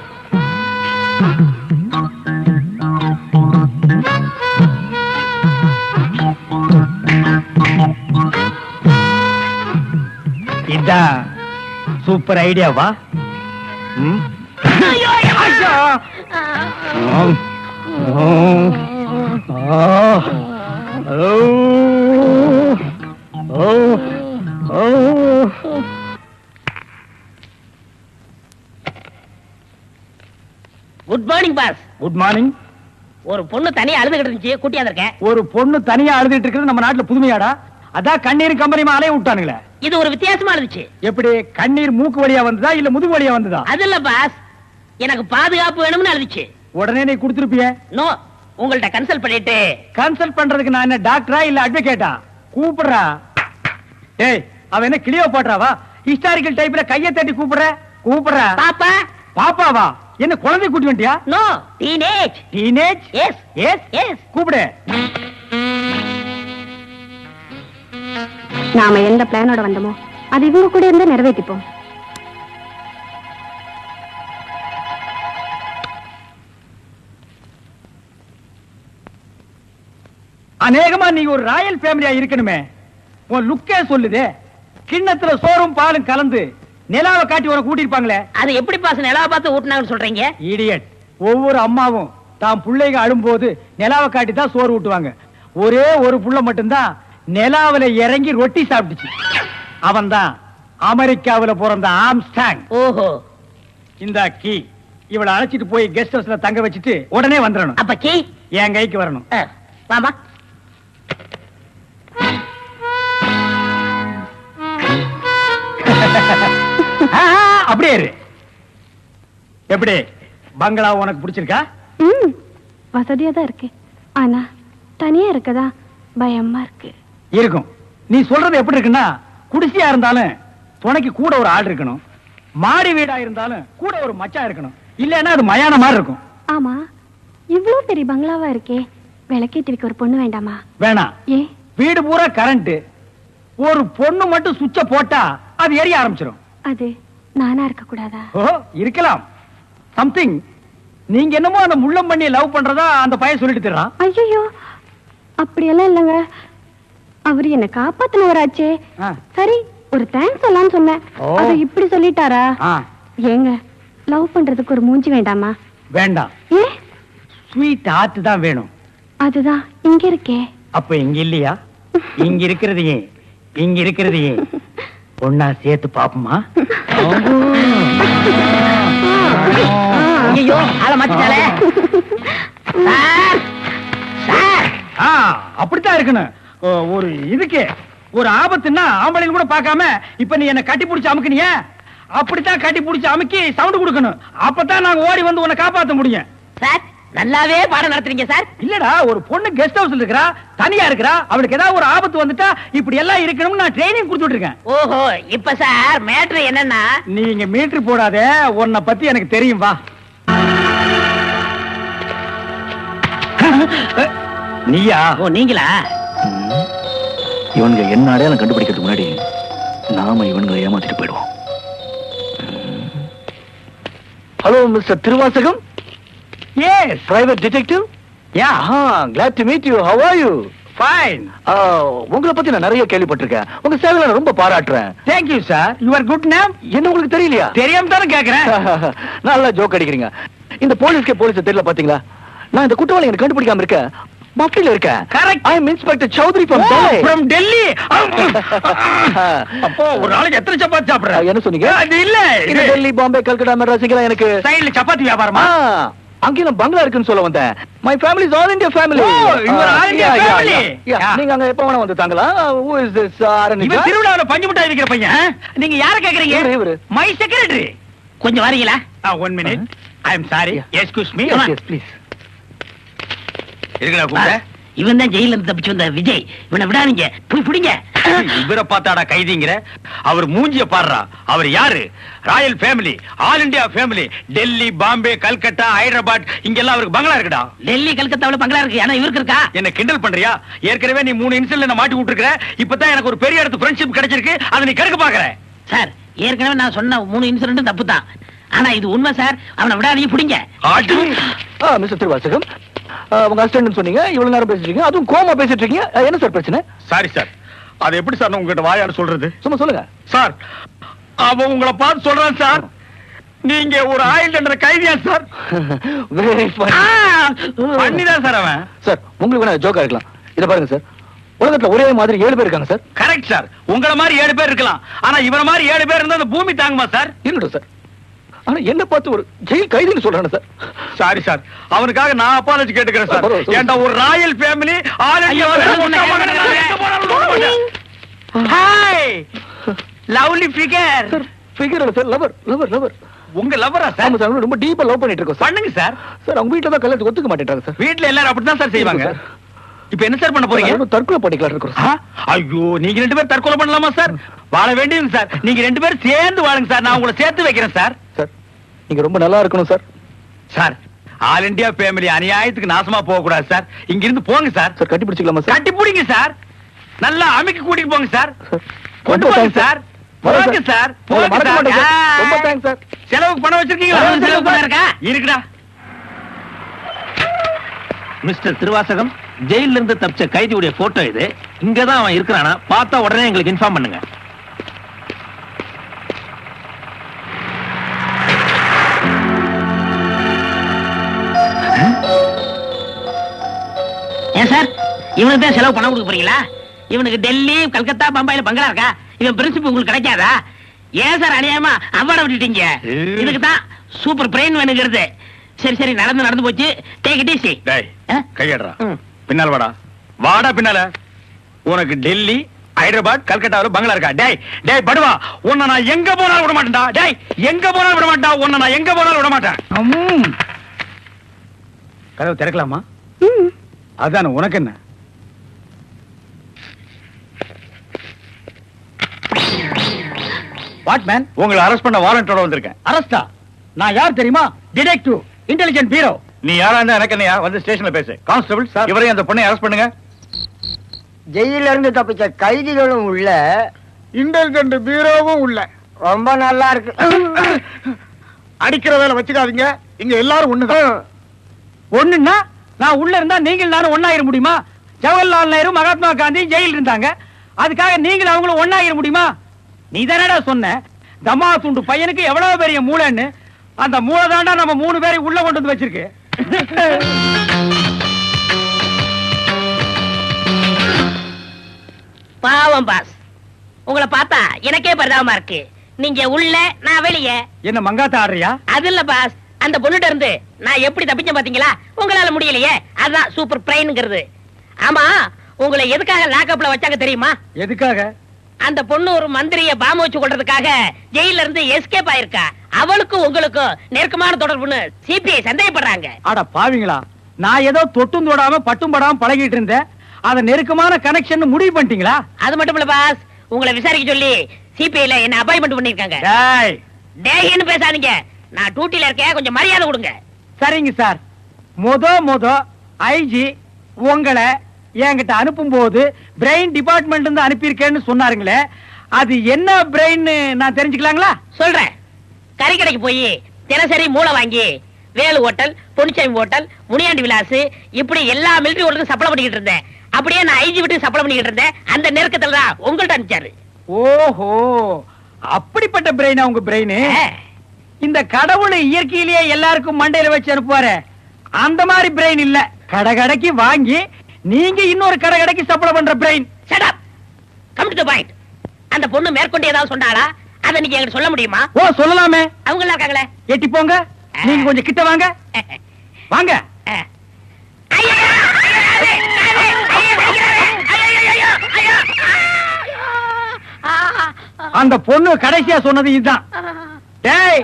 இதான் சூப்பர் ஐடியாவா? Good morning boss. Good morning. ஒரு பொண்ணு தனியா அழுதுகிட்டு இருந்துச்சு, கூட்டியா இருக்கேன். ஒரு பொண்ணு தனியா அழுதுட்டு இருக்கிறது நம்ம நாட்டுல புதுமையாடா? அதான் கண்ணீர் கம்பெனி அலைய விட்டானுங்களே. இது ஒரு வித்தியாசமா இருந்துச்சு. எப்படி? கண்ணீர் மூக்கு வழியா வந்ததா இல்ல முதுகு வழியா வந்ததா? அது இல்ல பாஸ், எனக்கு பாதுகாப்பு வேணும்னு அழுதுச்சு. உடனே நீ கொடுத்துருப்பிய? நோ, உங்கள்ட்ட கன்சல்ட் பண்ணிட்டு. கன்சல்ட் பண்றதுக்கு நான் என்ன டாக்டரா இல்ல அட்வொகேட்டா? கூப்பிடுறா. ஏய், அவ என்ன கிளியோ பாட்றாவா? ஹிஸ்டாரிக்கல் டைப்ல கையை தட்டி கூப்பிடுறா. பாப்பா. பாப்பாவா? என்ன குழந்தை கூட்டி வந்துட்டியா? No, teenage. Teenage? Yes yes yes. கூப்பிடு. நாம எந்த பிளானோட வந்தோமோ அது இவங்க கூட இருந்து நிறைவேற்றிப்போம். அநேகமா நீ ஒரு ராயல் ஃபேமிலியா இருக்கணுமே. உன் லுக்கே சொல்லுதே. கிண்ணத்துல சோறும் பாலும் கலந்து நிலாவை காட்டி உன கூட்டிருப்பாங்களே. அது எப்படி பாஸ் நிலாவை பார்த்து ஊட்டினாங்கன்னு சொல்றீங்க? இடியட். ஒவ்வொரு அம்மாவும் தான் பிள்ளைங்க அழும்போது நிலாவை காட்டி தான் சோறு ஊட்டுவாங்க. ஒரே ஒரு புள்ள மட்டும்தான் நிலாவில இறங்கி ரொட்டி சாப்பிட்டுச்சு. அவன் தான் அமெரிக்காவில பிறந்த ஆம்ஸ்டாங். ஓஹோ. இந்த கீ இவளை அழைச்சிட்டு போய் கெஸ்ட் ஹவுஸ்ல தங்க வச்சுட்டு உடனே வந்துடணும். அப்ப கீ என் கைக்கு வரணும். வாமா. அப்படியே இரு. எப்படி பங்களா உனக்கு பிடிச்சிருக்கா? வசதியா தான் இருக்கு, ஆனா தனியா இருக்கதா பயமா இருக்கு. இருக்கும். நீ சொல்றது எப்படி இருக்குன்னா, குடிசையா இருந்தாலும் துணைக்கு கூட ஒரு ஆள் இருக்கணும், மாடி வீடா இருந்தாலும் கூட ஒரு மச்சான் இருக்கணும். இல்லன்னா அது மயான மாதிரி இருக்கும். ஆமா, இவ்ளோ பெரிய பங்களாவா இருக்கே, விளக்கேத்தி வைக்க ஒரு பொண்ணு வேண்டாமா? வேணாம். ஏ, வீடு பூரா கரண்ட், ஒரு பொண்ணு மட்டும் சுவிட்ச போட்டா அது எரிய ஆரம்பிச்சிடும். அது நானா இருக்க கூடாதா? ஓ, இருக்கலாம். சம்திங். நீங்க என்னமோ அந்த முள்ளம் பண்ணி லவ் பண்றதா அந்த பையன் சொல்லிட்டு தர்றான். ஐயோ, அப்படியெல்லாம் இல்லங்க. அவரு என்ன காப்பாத்தினவராச்சே. சரி, ஒரு தேங்க்ஸ் சொல்லலாம்னு சொன்னேன். அது இப்படி சொல்லிட்டாரா? ஏங்க, லவ் பண்றதுக்கு ஒரு மூஞ்சி வேண்டாமா? வேண்டாம். ஏ, ஸ்வீட் ஹார்ட் தான் வேணும். அதுதான் இங்க இருக்கே. அப்ப இங்க இல்லையா? இங்க இருக்கிறதையே இங்க இருக்கிறதையே ஒன்னா சேர்த்து பாப்போமா? ஐயோ, ஆள மாத்திட்டாளே. அப்படித்தான் இருக்கணும். ஒரு இதுக்கு ஒரு ஆபத்துன்னா ஆம்பளைன்னு கூட பார்க்காம இப்ப நீ என்ன கட்டி பிடிச்சு அமுக்குனிய, அப்படித்தான் கட்டி பிடிச்சு அமுக்கி சவுண்ட் கொடுக்கணும். அப்பதான் நாங்க ஓடி வந்து உன்னை காப்பாத்த முடியும். சார், நல்லாவே பாடம் நடத்துறீங்க சார். இல்லடா, ஒரு பொண்ணு கெஸ்ட் ஹவுஸ்ல இருக்கறா, தனியா இருக்கறா, அவளுக்கு ஏதாவது ஒரு ஆபத்து வந்துட்டா இப்படி எல்லாம் இருக்கணும்னு நான் ட்ரைனிங் கொடுத்துட்டு இருக்கேன். ஓஹோ, இப்ப சார் மேட்ரு என்னன்னா, நீங்க மீட்டர் போடாத, உன்னை பத்தி எனக்கு தெரியும். வா. நீயா? ஓ, நீங்களா? இவனுங்க என்ன அடையாளம் கண்டுபிடிக்கிறதுக்கு முன்னாடி நாம இவனுங்களை ஏமாத்திட்டு போயிடுவோம். Hello mister Thiruvasagam. Yes, private detective. yeah. Glad to meet you. How are you? Fine. உங்களை பத்தி நான் நிறைய கேள்விப்பட்டிருக்கேன். உங்க சேவையில நான் ரொம்ப பாராட்டுறேன். Thank you sir. Your good name என்ன உங்களுக்கு தெரியலையா? தெரியாம தானே கேக்குறேன். நல்லா ஜோக் அடிக்கிறீங்க. இந்த போலீஸ்க்கு போலீஸ் தெரியல பாத்தீங்களா? நான் இந்த குற்றவாளி எனக்கு கண்டுபிடிக்காம இருக்கேன். மஃப்டில இருக்கேன். Correct. I am inspector Chaudhary from Delhi. From Delhi. அப்போ ஒரு நாளைக்கு எத்தனை சப்பாத்தி சாப்பிடுற? என்ன சொன்னீங்க? அது இல்ல. இந்த டெல்லி, பாம்பே, கல்கட்டா, மெட்ராஸ் எல்லாம் எனக்கு சைடுல சப்பாத்தி வியாபாரமா? அங்கேயும் பங்களா இருக்குன்னு சொல்ல வந்தேன். My family is all India family. you are all India family. நீங்க அங்க எப்ப வேணா வந்து தாங்களா? who is this இவன் திருவிழாவுல பஞ்சு மிட்டாய் விக்கிற பையன். நீங்க யார கேக்குறீங்க? இவரு. My secretary. கொஞ்சம் வரீங்களா? 1 minute. I am sorry. Excuse me. yes please. இருக்கடா கூப்பிட. இவன் தான் ஜெயில இருந்து தப்பிச்சு வந்த விஜய். இவனை விடாதீங்க, போய் பிடிங்க. இவரை பார்த்தாடா கைதிங்கிற? அவர் மூஞ்சிய பாடுறா. அவர் யாரு? Royal family, all India family. Delhi, Bombay, Calcutta, Hyderabad இங்கெல்லாம் அவருக்கு பங்களா இருக்குடா. டெல்லி கல்கத்தாவுல பங்களா இருக்கு, ஆனா இவருக்கு இருக்கா? என்ன கிண்டல் பண்றியா? ஏற்கனவே நீ 3 இன்சிடென்ட்ல நான் மாட்டி விட்டுருக்க. இப்பதான் எனக்கு ஒரு பெரிய இடத்து ஃப்ரெண்ட்ஷிப் கிடைச்சிருக்கு. அதை நீ கெடுக்க பாக்குற. சார், ஏற்கனவே நான் சொன்ன 3 இன்சிடென்ட் தப்பு தான். ஆனா இது உண்மை சார். அவனை விடாதீங்க, பிடிங்க. மிஸ்டர் திருவாசகம், உங்க அசிஸ்டன்ட் சொன்னீங்க. இவ்வளவு நேரம் பேசிட்டு இருக்கீங்க, அதுவும் கோமா பேசிட்டு இருக்கீங்க. என்ன சார் பிரச்சனை? Sorry sir. அது எப்படி சார் நான் உங்ககிட்ட வாயால சொல்றது? சும்மா சொல்லுங்க சார். அவன் உங்களை பார்த்து சொல்றான் சார். நீங்க ஒரு ஆயுள் தண்டனை கைதியா சார்? வெரி பண்ணிதான் சார் அவன். சார், உங்களுக்கு வேணா ஜோக்கா இருக்கலாம். இத பாருங்க சார், உலகத்துல ஒரே மாதிரி 7 பேர் இருக்காங்க சார். Correct sir. உங்கள மாதிரி 7 பேர் இருக்கலாம். ஆனா இவர மாதிரி 7 பேர் இருந்தா அந்த பூமி தாங்குமா சார்? இருக்கட்டும் சார். ஆனா என்ன பார்த்து ஒரு ஜெயில் கைதின்னு சொல்றானே சார். Sorry sir. அவனுக்காக நான் அப்பாலஜி கேட்டுக்கிறேன் சார். பரவாயில்ல. ஏன்டா ஒரு Royal family, all India hi lovely figure. Sir, figure இல்ல சார், லவர் லவர் லவர். உங்க லவ்வரா சார்? ஆமா சார், ரொம்ப டீப்பா லவ் பண்ணிட்டு இருக்கோம் சார். பண்ணுங்க சார். சார், அவங்க வீட்ல தான் கல்யாணத்துக்கு ஒத்துக்க மாட்டேன்றாங்க சார். வீட்ல எல்லாரும் அப்படிதான் சார் செய்வாங்க. சார். இப்போ என்ன சார் பண்ண போறீங்க? நானும் தற்கொலை பண்ணிக்கலாம் இருக்கோம் ஆ? சார். ஐயோ, நீங்க 2 பேரும் தற்கொலை பண்ணலாமா சார்? வாழ வேண்டியது சார். நீங்க 2 பேரும் சேர்ந்து வாழுங்க சார். நான் உங்களை சேர்த்து வைக்கிறேன் சார். சார், நீங்க ரொம்ப நல்லா இருக்கணும் sir. Sir, all India family அநியாயத்துக்கு நாசமா போக கூடாது சார். இங்க இருந்து போங்க சார். சார், கட்டி பிடிச்சிக்கலாமா சார்? கட்டி பிடிங்க சார். நல்லா அமுக்கி கூட்டிட்டு போங்க சார். சார், கொண்டு ரொம்ப போங்க thanks சார். வரேன் போங்க சார். உங்களை போங்க மறக்க மாட்டேன் சார். ரொம்ப சார். Thanks sir. செலவுக்கு பணம் வச்சிருக்கீங்களா? செலவு பணம் இருக்கா? இருக்குடா. மிஸ்டர் திருவாசகம், ஜெயில இருந்து தப்பிச்ச கைதியுடைய போட்டோ இது. இங்கதான் அவன் இருக்கிறானா பார்த்தா உடனே எங்களுக்கு இன்ஃபார்ம் பண்ணுங்க. ஏன் சார், இவனுக்கு தான் செலவு பணம் கொடுக்க போறீங்களா? இவனுக்கு டெல்லி, கல்கத்தா, பம்பாயில பங்களா இருக்கா? இவன் பிரின்சிபல் உங்களுக்கு கிடைக்காதா? ஏன் சார் அநியாயமா அவார்ட விட்டுட்டீங்க? இதுக்கு தான் சூப்பர் பிரெயின் வேணுங்கிறது. சரி சரி, நடந்து போச்சு. Take it easy. டேய், கையடுறா. பின்னால வாடா. வாடா பின்னால. உனக்கு டெல்லி, ஹைதராபாத், கல்கட்டாவில் பங்களா இருக்கா? டேய் படுவா, உன்னை நான் எங்க போனாலும் விட மாட்டேன்டா. டேய், எங்க போனாலும் விட மாட்டா. உன்னை நான் எங்க போனாலும் விட மாட்டேன். கதவு திறக்கலாமா? அதான, உனக்கு என்ன? What man? உங்களை அரெஸ்ட் பண்ண வாரண்டோட வந்திருக்கேன். அரஸ்டா? நான் யார் தெரியுமா? Detective, intelligent bureau. நீ யாரா இருந்தா எனக்கு என்னையா? வந்து ஸ்டேஷன்ல பேசு. கான்ஸ்டபிள் சார், இவரையும் அந்த பொண்ணை அரெஸ்ட் பண்ணுங்க. ஜெயில இருந்து தப்பிச்ச கைதிகளும் உள்ள, இன்டெலிஜென்ட் பீரோவும் உள்ள. ரொம்ப நல்லா இருக்கு. அடிக்கிற வேலை வச்சுக்காதீங்க. இங்க எல்லாரும் ஒண்ணுதான். ஒண்ணுன்னா நான் உள்ள இருந்தா நீங்கள் நானும் ஒண்ணாயிர முடியுமா? ஜவஹர்லால் நேரு, மகாத்மா காந்தி ஜெயில் இருந்தாங்க. அதுக்காக நீங்களும் அவங்களும் ஒண்ணாயிர முடியுமா? நீ தானடா சொன்ன தமா துண்டு பையனுக்கு எவ்வளவு பெரிய மூளைன்னு. அந்த மூளை தாண்டா நம்ம 3 பேரை உள்ள கொண்டு வந்து வச்சிருக்கு. பாவம் பாஸ், உங்களை பார்த்தா எனக்கே பரிதாபமா இருக்கு. நீங்க உள்ள, நான் வெளியே. என்ன மங்காத்த ஆடுறியா? அது இல்ல பாஸ், அந்த பொண்ணுட்ட இருந்து நான் எப்படி தப்பிச்சேன் பாத்தீங்களா? உங்களால முடியலையே, அதான் சூப்பர் பிரெயின்ங்கிறது. ஆமா, உங்களை எதுக்காக லாக்அப்ல வச்சாங்க தெரியுமா? எதுக்காக? அந்த பொண்ணு ஒரு மந்திரிய பாம்பு வச்சு கொள்றதுக்காக ஜெயில இருந்து எஸ்கேப் ஆயிருக்கா. அவளுக்கும் உங்களுக்கும் நெருக்கமான தொடர்புன்னு சிபிஐ சந்தேகப்படுறாங்க. அட பாவிங்களா, நான் ஏதோ தொட்டும் தொடாம பட்டும் படாம பழகிட்டு இருந்தேன். அத நெருக்கமான கனெக்ஷன் முடிவு பண்ணிட்டீங்களா? அது மட்டும் இல்ல பாஸ், உங்களை விசாரிக்க சொல்லி சிபிஐல என்ன அப்பாயின்மெண்ட் பண்ணிருக்காங்க. டேய்னு பேசாதீங்க, நான் டியூட்டில இருக்கேன், கொஞ்சம் மரியாதை கொடுங்க. சரிங்க சார். மொத ஐஜி உங்களை என்கிட்ட அனுப்பும் போது பிரெயின் டிபார்ட்மெண்ட் இருந்து அனுப்பியிருக்கேன்னு சொன்னாருங்களே, அது என்ன பிரெயின் நான் தெரிஞ்சுக்கலாங்களா? சொல்றேன். கறி கடைக்கு போய் தினசரி மூளை வாங்கி வேலு ஹோட்டல், பொன்னிச்சாமி ஹோட்டல், முனியாண்டி விலாஸ் இப்படி எல்லா மிலிட்டரி ஹோட்டலுக்கும் சப்ளை பண்ணிக்கிட்டு இருந்தேன். அப்படியே நான் ஐஜி விட்டு சப்ளை பண்ணிக்கிட்டு இருந்தேன். அந்த நெருக்கத்துல தான் உங்கள்ட்ட அனுப்பிச்சாரு. ஓஹோ, அப்படிப்பட்ட பிரெயினா உங்க பிரெயின்? இந்த கடவுள் இயற்கையிலேயே எல்லாருக்கும் மண்டையில வச்சு அனுப்புவாரு, அந்த மாதிரி பிரெயின் இல்ல. கடகடைக்கு வாங்கி நீங்க இன்னொரு கடகடைக்கு சப்ளை பண்ற brain. Shut up. Come to the point. அந்த பொண்ணு மேற்கொண்டு ஏதாவது சொன்னாளா? அத நீங்க எங்களுக்கு சொல்ல முடியுமா? ஓ, சொல்லலாமே. அவங்க எல்லாம் இருக்காங்களே. எட்டி போங்க, நீங்க கொஞ்சம் கிட்ட வாங்க. வாங்க. அந்த பொண்ணு கடைசியா சொன்னது இதுதான். டேய்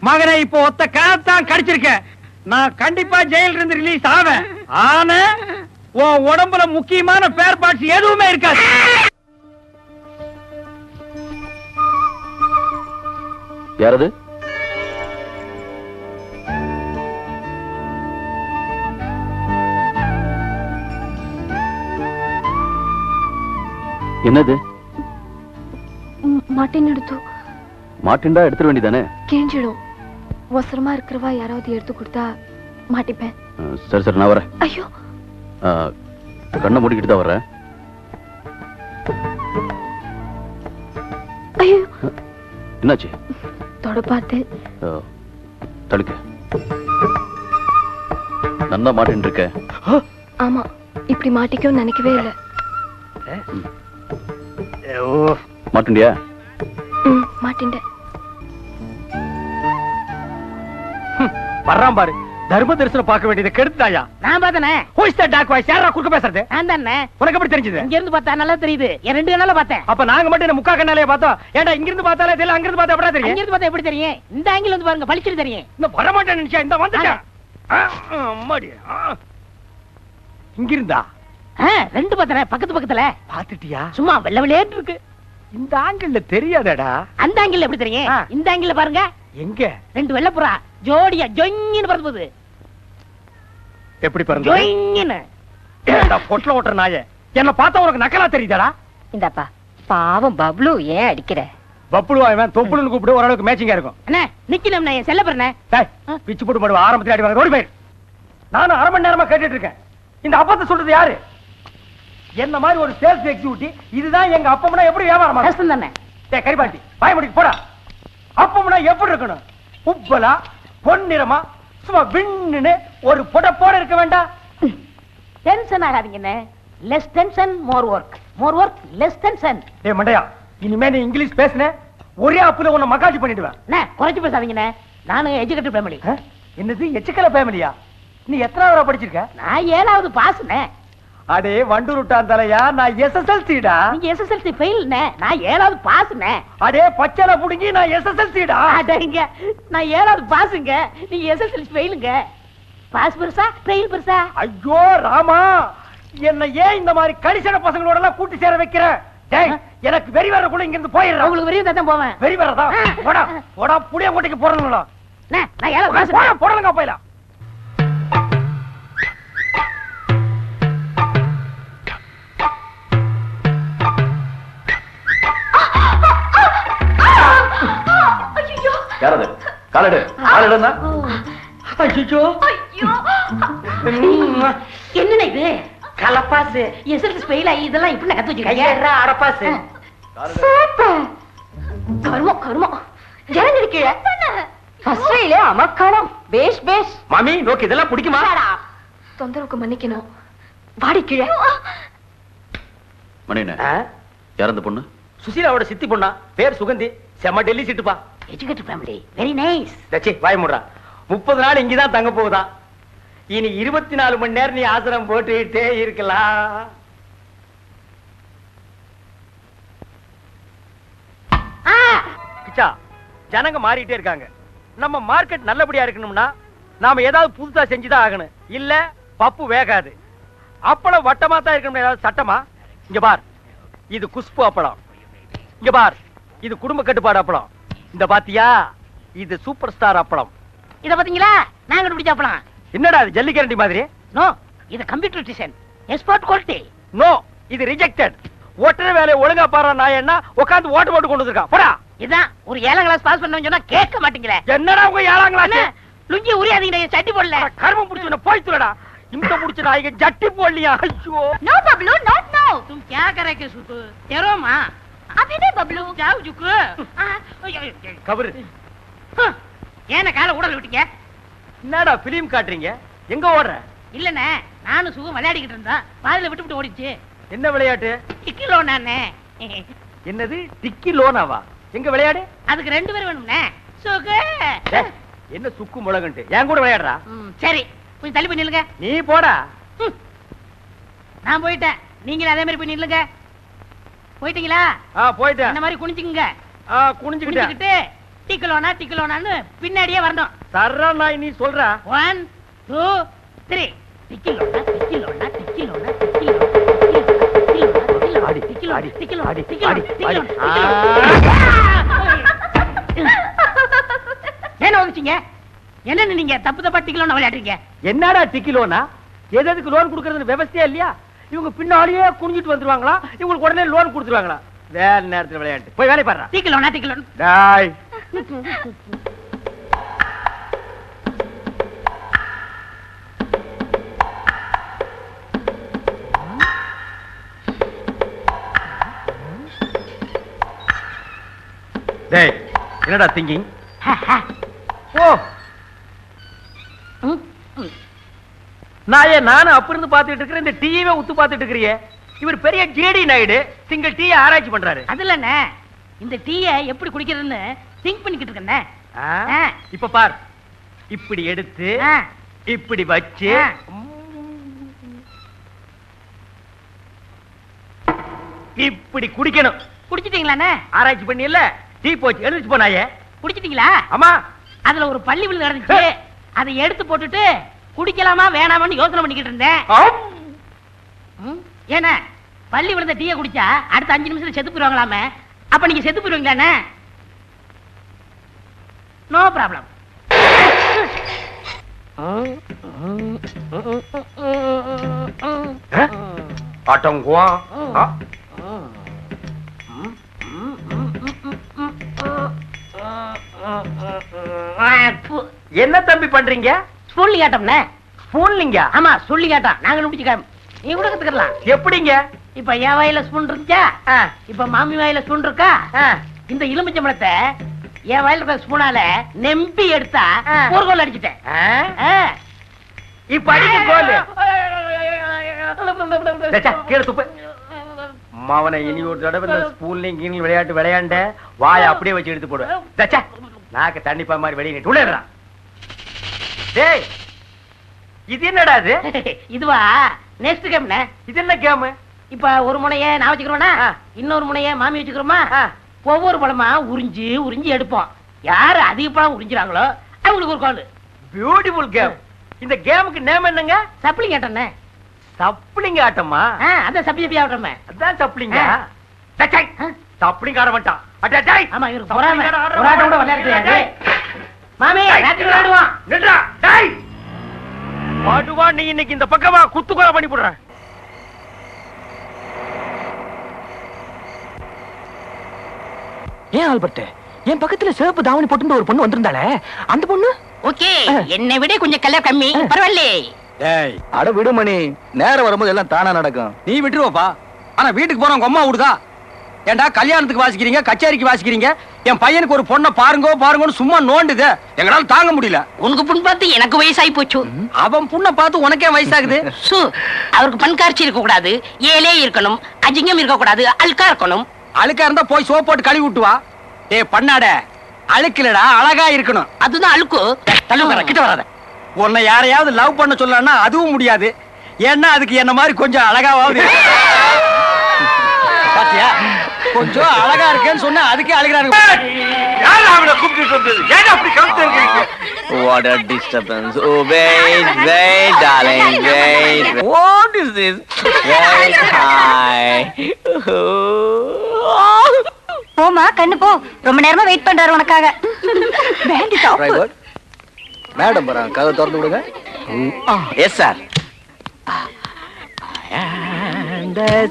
மகனை, இப்போ ஒத்த காத்தான் கடிச்சிருக்க. நான் கண்டிப்பா ஜெயில இருந்து ரிலீஸ் ஆவேன். ஆனா உன் உடம்புல முக்கியமான பேர் பார்ட்ஸ் எதுவுமே இருக்காது. யாரது? என்னது? மாட்டின் எடுத்து. மாட்டின்டா எடுத்துட வேண்டியதானே? கேஞ்சிடும். அவசரமா இருக்கிறவா யாராவது எடுத்து கொடுத்தா மாட்டிப்பேன். சரி சரி, நான் வரேன். ஐயோ, கண்ணை மூடிக்கிட்டு தான் வரேன். ஐயோ, என்னாச்சு? தொட பார்த்து தடுக்க நல்லா மாட்டின் இருக்க. ஆமா, இப்படி மாட்டிக்கும் நினைக்கவே இல்லை. மாட்டின்டியா? மாட்டின்டேன். வர்றான் பாரு, தர்ம தரிசனம் பார்க்க வேண்டியதை கெடுத்தாயா? நான் பார்த்தனே. Who is that dark voice? யாரா குறுக்க பேசுறது? நான் தானே. உனக்கு எப்படி தெரிஞ்சது? இங்க இருந்து பார்த்தா நல்லா தெரியுது. என் 2 கண்ணால பார்த்தேன். அப்ப நாங்க மட்டும் என்ன முக்கா கண்ணாலே பார்த்தோம். ஏன்டா இங்க இருந்து பார்த்தாலே தெரியல, அங்க இருந்து பார்த்தா எப்படா இங்க தெரியும்? இருந்து பார்த்தா எப்படி தெரியும்? இந்த ஆங்கிள் வந்து பாருங்க, பளிச்சுட்டு தெரியும். இந்த வர மாட்டேன் நினைச்சா, இந்த வந்துட்டேன். அம்மாடி, இங்க இருந்தா 2 பார்த்தனே, பக்கத்து பக்கத்துல. பாத்துட்டியா? சும்மா வெள்ள வெள்ளேட்டு இருக்கு. இந்த ஆங்கிள் தெரியாதடா. அந்த ஆங்கிள் எப்படி தெரியும்? இந்த ஆங்கிள் பாருங்க. எங்க? 2 வெள்ளப்புறா ஜோடியா ஜொங்கின்னு பறந்து போகுது. எப்படி பறந்து? ஜொங்கின்னு. ஏண்டா பொட்டல ஓட்டற நாயே, என்ன பார்த்தா உனக்கு நக்கலா தெரியுதாடா? இந்தப்பா, பாவம் பப்ளு, ஏன் அடிக்கிற? பப்புளுவா இவன்? தொப்புளுன்னு கூப்பிடு, ஓரளவுக்கு மேட்சிங்கா இருக்கும். அண்ணே நிக்கணும், நான் செல்ல போறேன். டேய், பிச்சு போட்டு போடுவா, ஆரம்பத்துல அடிவாங்க. ஓடி போயிரு. நானும் 1/2 மணி நேரமா கேட்டுட்டு இருக்கேன். இந்த அப்பத்தை சொல்றது யாரு? என்ன மாதிரி ஒரு சேல்ஸ் எக்ஸிக்யூட்டிவ் இதுதான் எங்க அப்பம்னா எப்படி வியாபாரம் ஆகும்? கஷ்டம் தானே. டேய் கரிபாட்டி, வாய் மூடிட்டு போடா. அப்பம்னா எப்படி இருக்கணும்? உப்பலா, பொன்னிறமா, சும்மா விண்ணுன்னு ஒரு புடப்போட இருக்க வேண்டாம். டென்ஷன் ஆகாதீங்கண்ணே. Less tension more work, more work less tension. டேய் மண்டையா, இனிமே நீ இங்கிலீஷ் பேசுன ஒரே அப்புல உன்னை மக்காஜி பண்ணிடுவேன். அண்ணே குறைச்சு பேசாதீங்கண்ணே. நானும் எஜுகேட்டட் ஃபேமிலி. என்னது எச்சுக்கல ஃபேமிலியா? நீ எத்தனாவது படிச்சிருக்க? நான் 7வது பாஸ்ண்ணே. அடே வண்டூருட்டான் தலையா, நான் எஸ்எஸ்எல்சிடா. நீங்க எஸ்எஸ்எல்சி ஃபெயில்ண்ணே, நான் 7வது பாஸ்ண்ணே. அடே பச்சளை புடுங்கி, நான் எஸ்எஸ்எல்சிடா. அடங்க, நான் 7வது பாஸுங்க, நீங்க எஸ்எஸ்எல்சி ஃபெயிலுங்க. பாஸ் பெருசா ஃபெயில் பெருசா? ஐயோ ராமா, என்ன ஏன் இந்த மாதிரி கடிசன பசங்களோட எல்லாம் கூட்டி சேர வைக்கிற? டேய், எனக்கு வெறி வர கூட இங்க இருந்து போயிடுறேன். உங்களுக்கு வெறியும் தான் போவேன். வெறி வரதா? போடா போடா, புடிய கோட்டைக்கு போறணும்ல. அண்ணே நான் 7வது பாஸ். போடா போடலங்க போயிடலாம். யாரது? காலடு காலடுனா? ஐயோ, என்னண்ணே இது? கலப்பாஸ் எஸ்எல்சி ஃபெயில் ஆகி இதெல்லாம் இப்படி கத்து வச்சிருக்கீங்க. அடப்பாஸ். கருமம் கருமம், ஜனங்க கீழே ஃபர்ஸ்ட்ல அமக்காலம். பேஷ் பேஷ். மாமி நோக்கு இதெல்லாம் பிடிக்குமா? தொந்தரவுக்கு மன்னிக்கணும், வாடி கீழே. மணியண்ணே, யார் அந்த பொண்ணு? சுசீலாவோட சித்தி பொண்ணா, பேர் சுகந்தி, செம்ம டெல்லி சிட்டுப்பா. Educated family, very nice. தச்சி வாய் மூடுறா. 30 நாள் இங்கதான் தங்க போகுதா. இனி 24 மணி நேரம் நீ ஆசிரம் போட்டுட்டே இருக்கலாம். கிச்சா, ஜனங்க மாறிட்டே இருக்காங்க. நம்ம மார்க்கெட் நல்லபடியா இருக்கணும்னா நாம ஏதாவது புதுசா செஞ்சுதான் ஆகணும். இல்ல பப்பு வேகாது. அப்பளம் வட்டமா தான் இருக்கணும், ஏதாவது சட்டமா? இங்க பார், இது குஷ்பு அப்பளம். இங்க பார், இது குடும்ப கட்டுப்பாடு அப்பளம். இந்த பாத்தியா, இது சூப்பர் ஸ்டார் அப்பளம். இத பாத்தீங்களா? நான் கண்டுபிடிச்ச அப்பளம். என்னடா இது ஜல்லிக்கரண்டி மாதிரி? நோ, இது computer design, export quality. No, இது ரிஜெக்டட். ஒட்டற வேலையை ஒழுங்கா பாரு. நான் என்ன உட்கார்ந்து ஓட்டு போட்டு கொண்டு வந்திருக்கா? போடா. இதான் ஒரு 7ஆம் கிளாஸ் பாஸ் பண்ணவங்க சொன்னா கேட்க மாட்டீங்களே. என்னடா உங்க 7ஆம் கிளாஸ்? லுங்கி உரியாதீங்க, சட்டி போடல. கர்மம் புடிச்சு போய் துறடா. நிமிஷம் முடிச்ச நாய்க்கு ஜட்டி போடலையா? ஐயோ नो बबलू नॉट नो तुम क्या करे के सुकु तेरो मां अभी नहीं बबलू जाओ जुकु கபரு ஏன கால ஊடல விட்டீங்க? என்னடா பிலிம் காட்டுறீங்க? எங்க ஓடுற? இல்லனே நானும் சுகம் விளையாடிக்கிட்டு இருந்தா பாதியில விட்டு ஓடிச்சு. என்ன விளையாட்டு? டிக்கிலோ நானே. என்னது டிக்கி லோனாவா? எங்க விளையாடு? அதுக்கு 2 பேர் வேணும்னே. சுகு என்ன சுக்கு முளகுன்ட்டு என் கூட விளையாடுறா? சரி கொஞ்சம் தள்ளி போய் நில்லுங்க. நீ போடா. நான் போயிட்டேன், நீங்க அதே மாதிரி போய் நில்லுங்க. போயிட்டீங்களா? போயிட்டேன். இந்த மாதிரி குனிஞ்சுக்குங்க. குனிஞ்சுக்கிட்டேன். குனிஞ்சுக்கிட்டு டிக்கிலோனான்னு பின்னாடியே வரணும். சர்றா நாய் நீ சொல்ற. 1 2 3 டிக்கிலோனா டிக்கிலோனா டிக்கிலோனா ஆடி, டிக்கிலோனா ஆடி, டிக்கிலோனா ஆடி, டிக்கிலோனா ஆடி, டிக்கிலோனா ஆடி. என்ன வந்துச்சீங்க? என்ன நீங்க தப்பு தப்பா டிக்கிலோனா விளையாடுறீங்க? என்னடா டிக்கி லோனா? எதுக்கு லோன் கொடுக்கறதுன்னு விவசாயம் இல்லையா? இவங்க பின்னாடியே குனிஞ்சிட்டு வந்துருவாங்களா? இவங்களுக்கு உடனே லோன் கொடுத்துருவாங்களா? வேற நேரத்துல விளையாட்டு போய் வேலை பாடுறா. டிக்கிலோனா டிக்கிலோனா டாய் டேய் என்னடா திங்கிங்? ஓ நானும் அப்ப இருந்து பாத்துட்டு இருக்கிறேன். இந்த டீவே உத்து பாத்துட்டு இருக்கிறியே. இவர் பெரிய ஜேடி நாயுடு சிங்கிள் டீ ஆராய்ச்சி பண்றாரு. அதுலண்ணே இந்த டீயை எப்படி குடிக்கிறதுன்னு திங்க் பண்ணிக்கிட்டு இருக்கேன். இப்ப பார், இப்படி எடுத்து இப்படி வச்சு இப்படி குடிக்கணும். குடிச்சிட்டீங்களாண்ணே? ஆராய்ச்சி பண்ணி இல்ல டீ போச்சு எழுதிச்சு போனாயே. குடிச்சிட்டீங்களா? ஆமா. அதுல ஒரு பள்ளி விழுந்து நடந்துச்சு, அதை எடுத்து போட்டுட்டு குடிக்கலாமா வேணாமான்னு யோசனை பண்ணிக்கிட்டு இருந்தேன். ஏன்னா பள்ளி விழுந்த டீயை குடிச்சா அடுத்த 5 நிமிஷத்துல செத்து போயிருவாங்களாமே. அப்ப நீங்க செத்து போயிருவீங்களாண்ணே? No problem. ஆட்டங்குவா என்ன தம்பி பண்றீங்க? ஸ்பூன்லி ஆட்டம்ண்ணே. ஸ்பூன்லிங்க? ஆமா சொல்லி ஆட்டம். நாங்க முடிச்சுக்கலாம், நீ கூட கத்துக்கலாம். எப்படிங்க? இப்ப என் வாயில ஸ்பூன் இருந்துச்சா, இப்ப மாமி வாயில ஸ்பூன் இருக்கா, இந்த எலுமிச்சம்பழத்தை என் வாயில இருக்க ஸ்பூனால நெம்பி எடுத்தா ஒரு கோல் அடிச்சிட்டேன். இப்ப அடிக்க கோல் கீழே துப்பு. மாவனை இனி ஒரு தடவை இந்த ஸ்பூன்லிங் கீழ் விளையாட்டு விளையாண்ட வாய அப்படியே வச்சு எடுத்து போடுவேன். நாக்க தண்ணிப்பா மாதிரி வெளியே நீட்டு உள்ளான். டேய் இது என்னடா இது? இதுவா நெக்ஸ்ட் கேம். இது என்ன கேம்? இப்ப ஒரு முனைய நான் வச்சுக்கிறோம்னா இன்னொரு முனைய மாமி வச்சுக்கிறோமா, ஒவ்வொரு பழமா உறிஞ்சி உறிஞ்சி எடுப்போம். யாரு அதிக பழம் உறிஞ்சுறாங்களோ அவங்களுக்கு ஒரு கோல். Beautiful game. இந்த கேமுக்கு நேம் என்னங்க? சப்ளிங் ஆட்டம். சப்ளிங் ஆட்டமா? அதான் சப்பி சப்பி ஆட்டமே. அதான் சப்ளிங்க. சப்ளிங் ஆட மாட்டான். ஆமா இவருக்கு பொறாம ஒரு ஆட்டம் கூட விளையாட தெரியாது. மாமி ராத்திரி விளையாடுவான். நின்றா டேய் பாடுவா. நீ இன்னைக்கு இந்த பக்கமா குத்துக்கோல பண்ணி போடுறேன். ஏன் ஆல்பர்ட், என் பக்கத்துல சிவப்பு தாவணி போட்டு ஒரு பொண்ணு வந்திருந்தாளே, அந்த பொண்ணு ஓகே என்னை விட கொஞ்சம் கலர் கம்மி, பரவாயில்லை. டேய் அட விடுமணி, நேரம் வரும்போது எல்லாம் தானா நடக்கும். நீ விட்டுருவப்பா. ஆனா வீட்டுக்கு போன உங்க அம்மா விடுதா? ஏண்டா கல்யாணத்துக்கு வாசிக்கிறீங்க, கச்சேரிக்கு வாசிக்கிறீங்க, என் பையனுக்கு ஒரு பொண்ணை பாருங்க பாருங்கன்னு சும்மா நோண்டுது. எங்களால தாங்க முடியல. உனக்கு புண் பார்த்து எனக்கு வயசாகி போச்சு. அவன் புண்ணை பார்த்து உனக்கே வயசாகுது. அவருக்கு பண்காட்சி இருக்க கூடாது, ஏலே இருக்கணும், அஜிங்கம் இருக்க கூடாது, அழுக்கா இருக்கணும். அழுக்கா இருந்தா போய் சோப் போட்டு கழுவி விட்டுவா. ஏய் பண்ணாட, அழுக்கிலடா அழகா இருக்கணும். அதுதான் அழுக்கு. கிட்ட வராத. உன்னை யாரையாவது லவ் பண்ண சொல்லனா அதுவும் முடியாது. ஏன்னா அதுக்கு என்ன மாதிரி கொஞ்சம் அழகாவது பாத்தியா? கொஞ்சம் அழகா இருக்கேன்னு சொன்னா அதுக்கே அழுகிறாங்க. What a disturbance. Oh, wait, wait, darling, wait. What is this? Wait, hi. போமா கண்ணு போ, ரொம்ப நேரமா வெயிட் பண்றாரு உனக்காக. டிரைவர் மேடம் வராங்க, கதை திறந்து விடுங்க. Yes sir.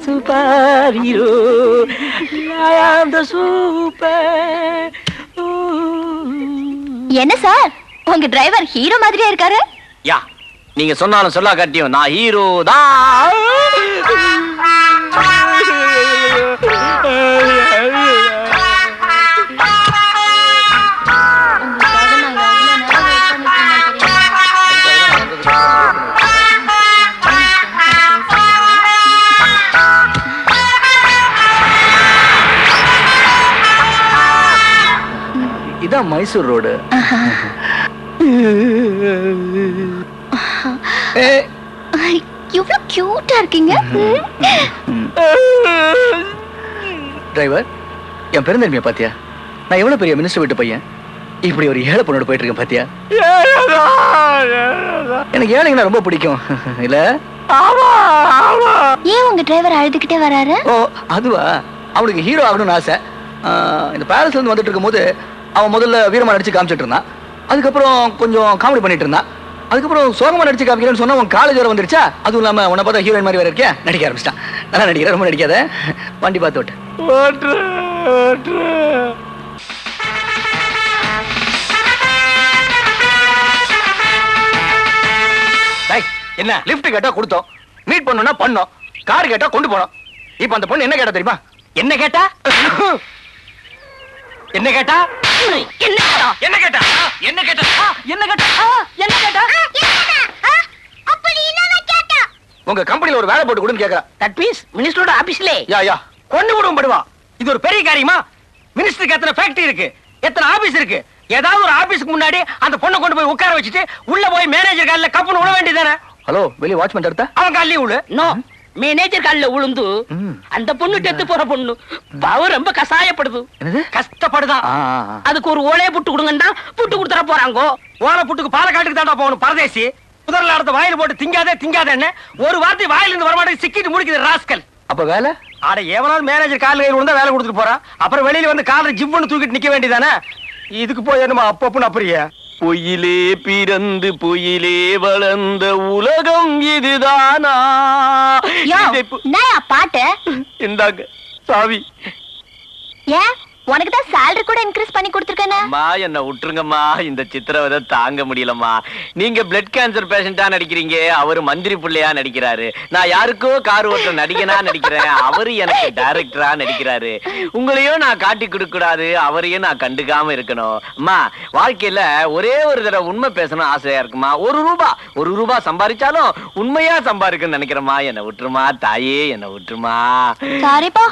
superhero. I am the super. என்ன சார், உங்க டிரைவர் ஹீரோ மாதிரியா இருக்காரு? யா, நீங்க சொன்னாலும் சொல்லா காட்டியும் நான் ஹீரோ தான். இதான் மைசூர் ரோடு. எவ்வளவு கியூட்டா இருக்கீங்க. டிரைவர், என் பெருந்தன்மையை பாத்தியா? நான் எவ்வளவு பெரிய மினிஸ்டர் வீட்டு பையன், இப்படி ஒரு ஏழை பொண்ணோட போயிட்டு இருக்கேன் பாத்தியா? எனக்கு ஏழைங்கன்னா ரொம்ப பிடிக்கும் இல்ல? ஏன் உங்க டிரைவர் அழுதுகிட்டே வராரு? ஓ அதுவா, அவனுக்கு ஹீரோ ஆகணும்னு ஆசை. இந்த பாரிஸ்ல இருந்து வந்துட்டு இருக்கும் போது அவன் முதல்ல வீரமா நடிச்சு காமிச்சிட்டு இருந்தான். அதுக்கப்புறம் கொஞ்சம் காமெடி பண்ணிட்டு இருந்தான். அதுக்கப்புறம் சோகமா நடிச்சு காமிக்கிறேன்னு சொன்னா உன் காலேஜ் வர வந்துருச்சா. அதுவும் இல்லாம உன்னை பார்த்தா ஹீரோயின் மாதிரி வேற இருக்கியா, நடிக்க ஆரம்பிச்சிட்டான். நல்லா நடிக்கிற, ரொம்ப நடிக்காத. வண்டி பார்த்து ஓட்டு. என்ன லிஃப்ட் கேட்டா கொடுத்தோம், மீட் பண்ணணும்னா பண்ணோம், கார் கேட்டா கொண்டு போனோம். இப்ப அந்த பொண்ணு என்ன கேட்டா தெரியுமா? என்ன கேட்டா? என்ன கேட்டா? என்ன கேட்டா? என்ன கேட்டா? என்ன கேட்டா? என்ன கேட்டா? என்ன கேட்டா? அப்படி என்ன கேட்டா? உங்க கம்பெனில ஒரு வேலை போட்டு கொடுன்னு கேக்குறா. தட் மீன்ஸ் மினிஸ்டரோட ஆபீஸ்ல யா யா கொண்டு விடுவோம் படுவா. இது ஒரு பெரிய காரியமா? மினிஸ்டருக்கு எத்தனை ஃபேக்டரி இருக்கு, எத்தனை ஆபீஸ் இருக்கு. ஏதாவது ஒரு ஆபீஸ்க்கு முன்னாடி அந்த பொண்ணை கொண்டு போய் உட்கார வச்சுட்டு உள்ள போய் மேனேஜர் கால்ல கப்புன்னு விட வேண்டியதானே? ஹலோ, வெளிய வாட்ச்மேன் எடுத்தா அவன் கால்லயே விழு. நோ, மேனேஜர் கால்ல உளுந்து அந்த பொண்ணு டெத்து போற பொண்ணு பாவம் ரொம்ப கசாயப்படுது. என்னது? கஷ்டப்படுதான். அதுக்கு ஒரு ஓலையை புட்டு கொடுங்கன்னா புட்டு கொடுத்துற போறாங்க. ஓலை புட்டுக்கு பாலக்காட்டுக்கு தாண்டா போகணும் பரதேசி. முதல்ல அடுத்த வாயில போட்டு திங்காதே என்ன ஒரு வார்த்தை வாயில இருந்து வரமாட்டேன், சிக்கிட்டு முடிக்குது ராஸ்கல். அப்ப வேலை? ஆட எவனாலும் மேனேஜர் கால் கையில் விழுந்தா வேலை கொடுத்துட்டு போறான். அப்புறம் வெளியில வந்து காலில் ஜிவ்னு தூக்கிட்டு நிக்க வேண்டியதானே. இதுக்கு போய் என்னமா அப்பப்புன்னு அப்படியே பொயிலே பிறந்து பொயிலே வளர்ந்த உலகம் இதுதானா? என்னயா பாட்டு? இந்தாங்க சாவி. ஏன் உனக்கு தான் salary கூட இன்க்ரீஸ் பண்ணி கொடுத்திருக்கேனே. அம்மா என்ன விட்டுருங்கம்மா, இந்த சித்திரவதை தாங்க முடியலம்மா. நீங்க பிளட் கேன்சர் பேஷண்டா நடிக்கிறீங்க, அவரு மந்திரி புள்ளையா நடிக்கிறாரு. நான் யாருக்கோ கார் ஓட்டுற நடிகனா நடிக்கிறேன், அவரு எனக்கு டைரக்டரா நடிக்கிறாரு. உங்களையும் நான் காட்டி கொடுக்க கூடாது, அவரையும் நான் கண்டுக்காம இருக்கணும். அம்மா வாழ்க்கையில ஒரே ஒரு தடவை உண்மை பேசணும் ஆசையா இருக்குமா. ஒரு ரூபா சம்பாதிச்சாலும் உண்மையா சம்பாதிக்கணும்னு நினைக்கிறேம்மா. என்ன விட்டுருமா தாயே, என்ன விட்டுருமா. சாரிப்பா.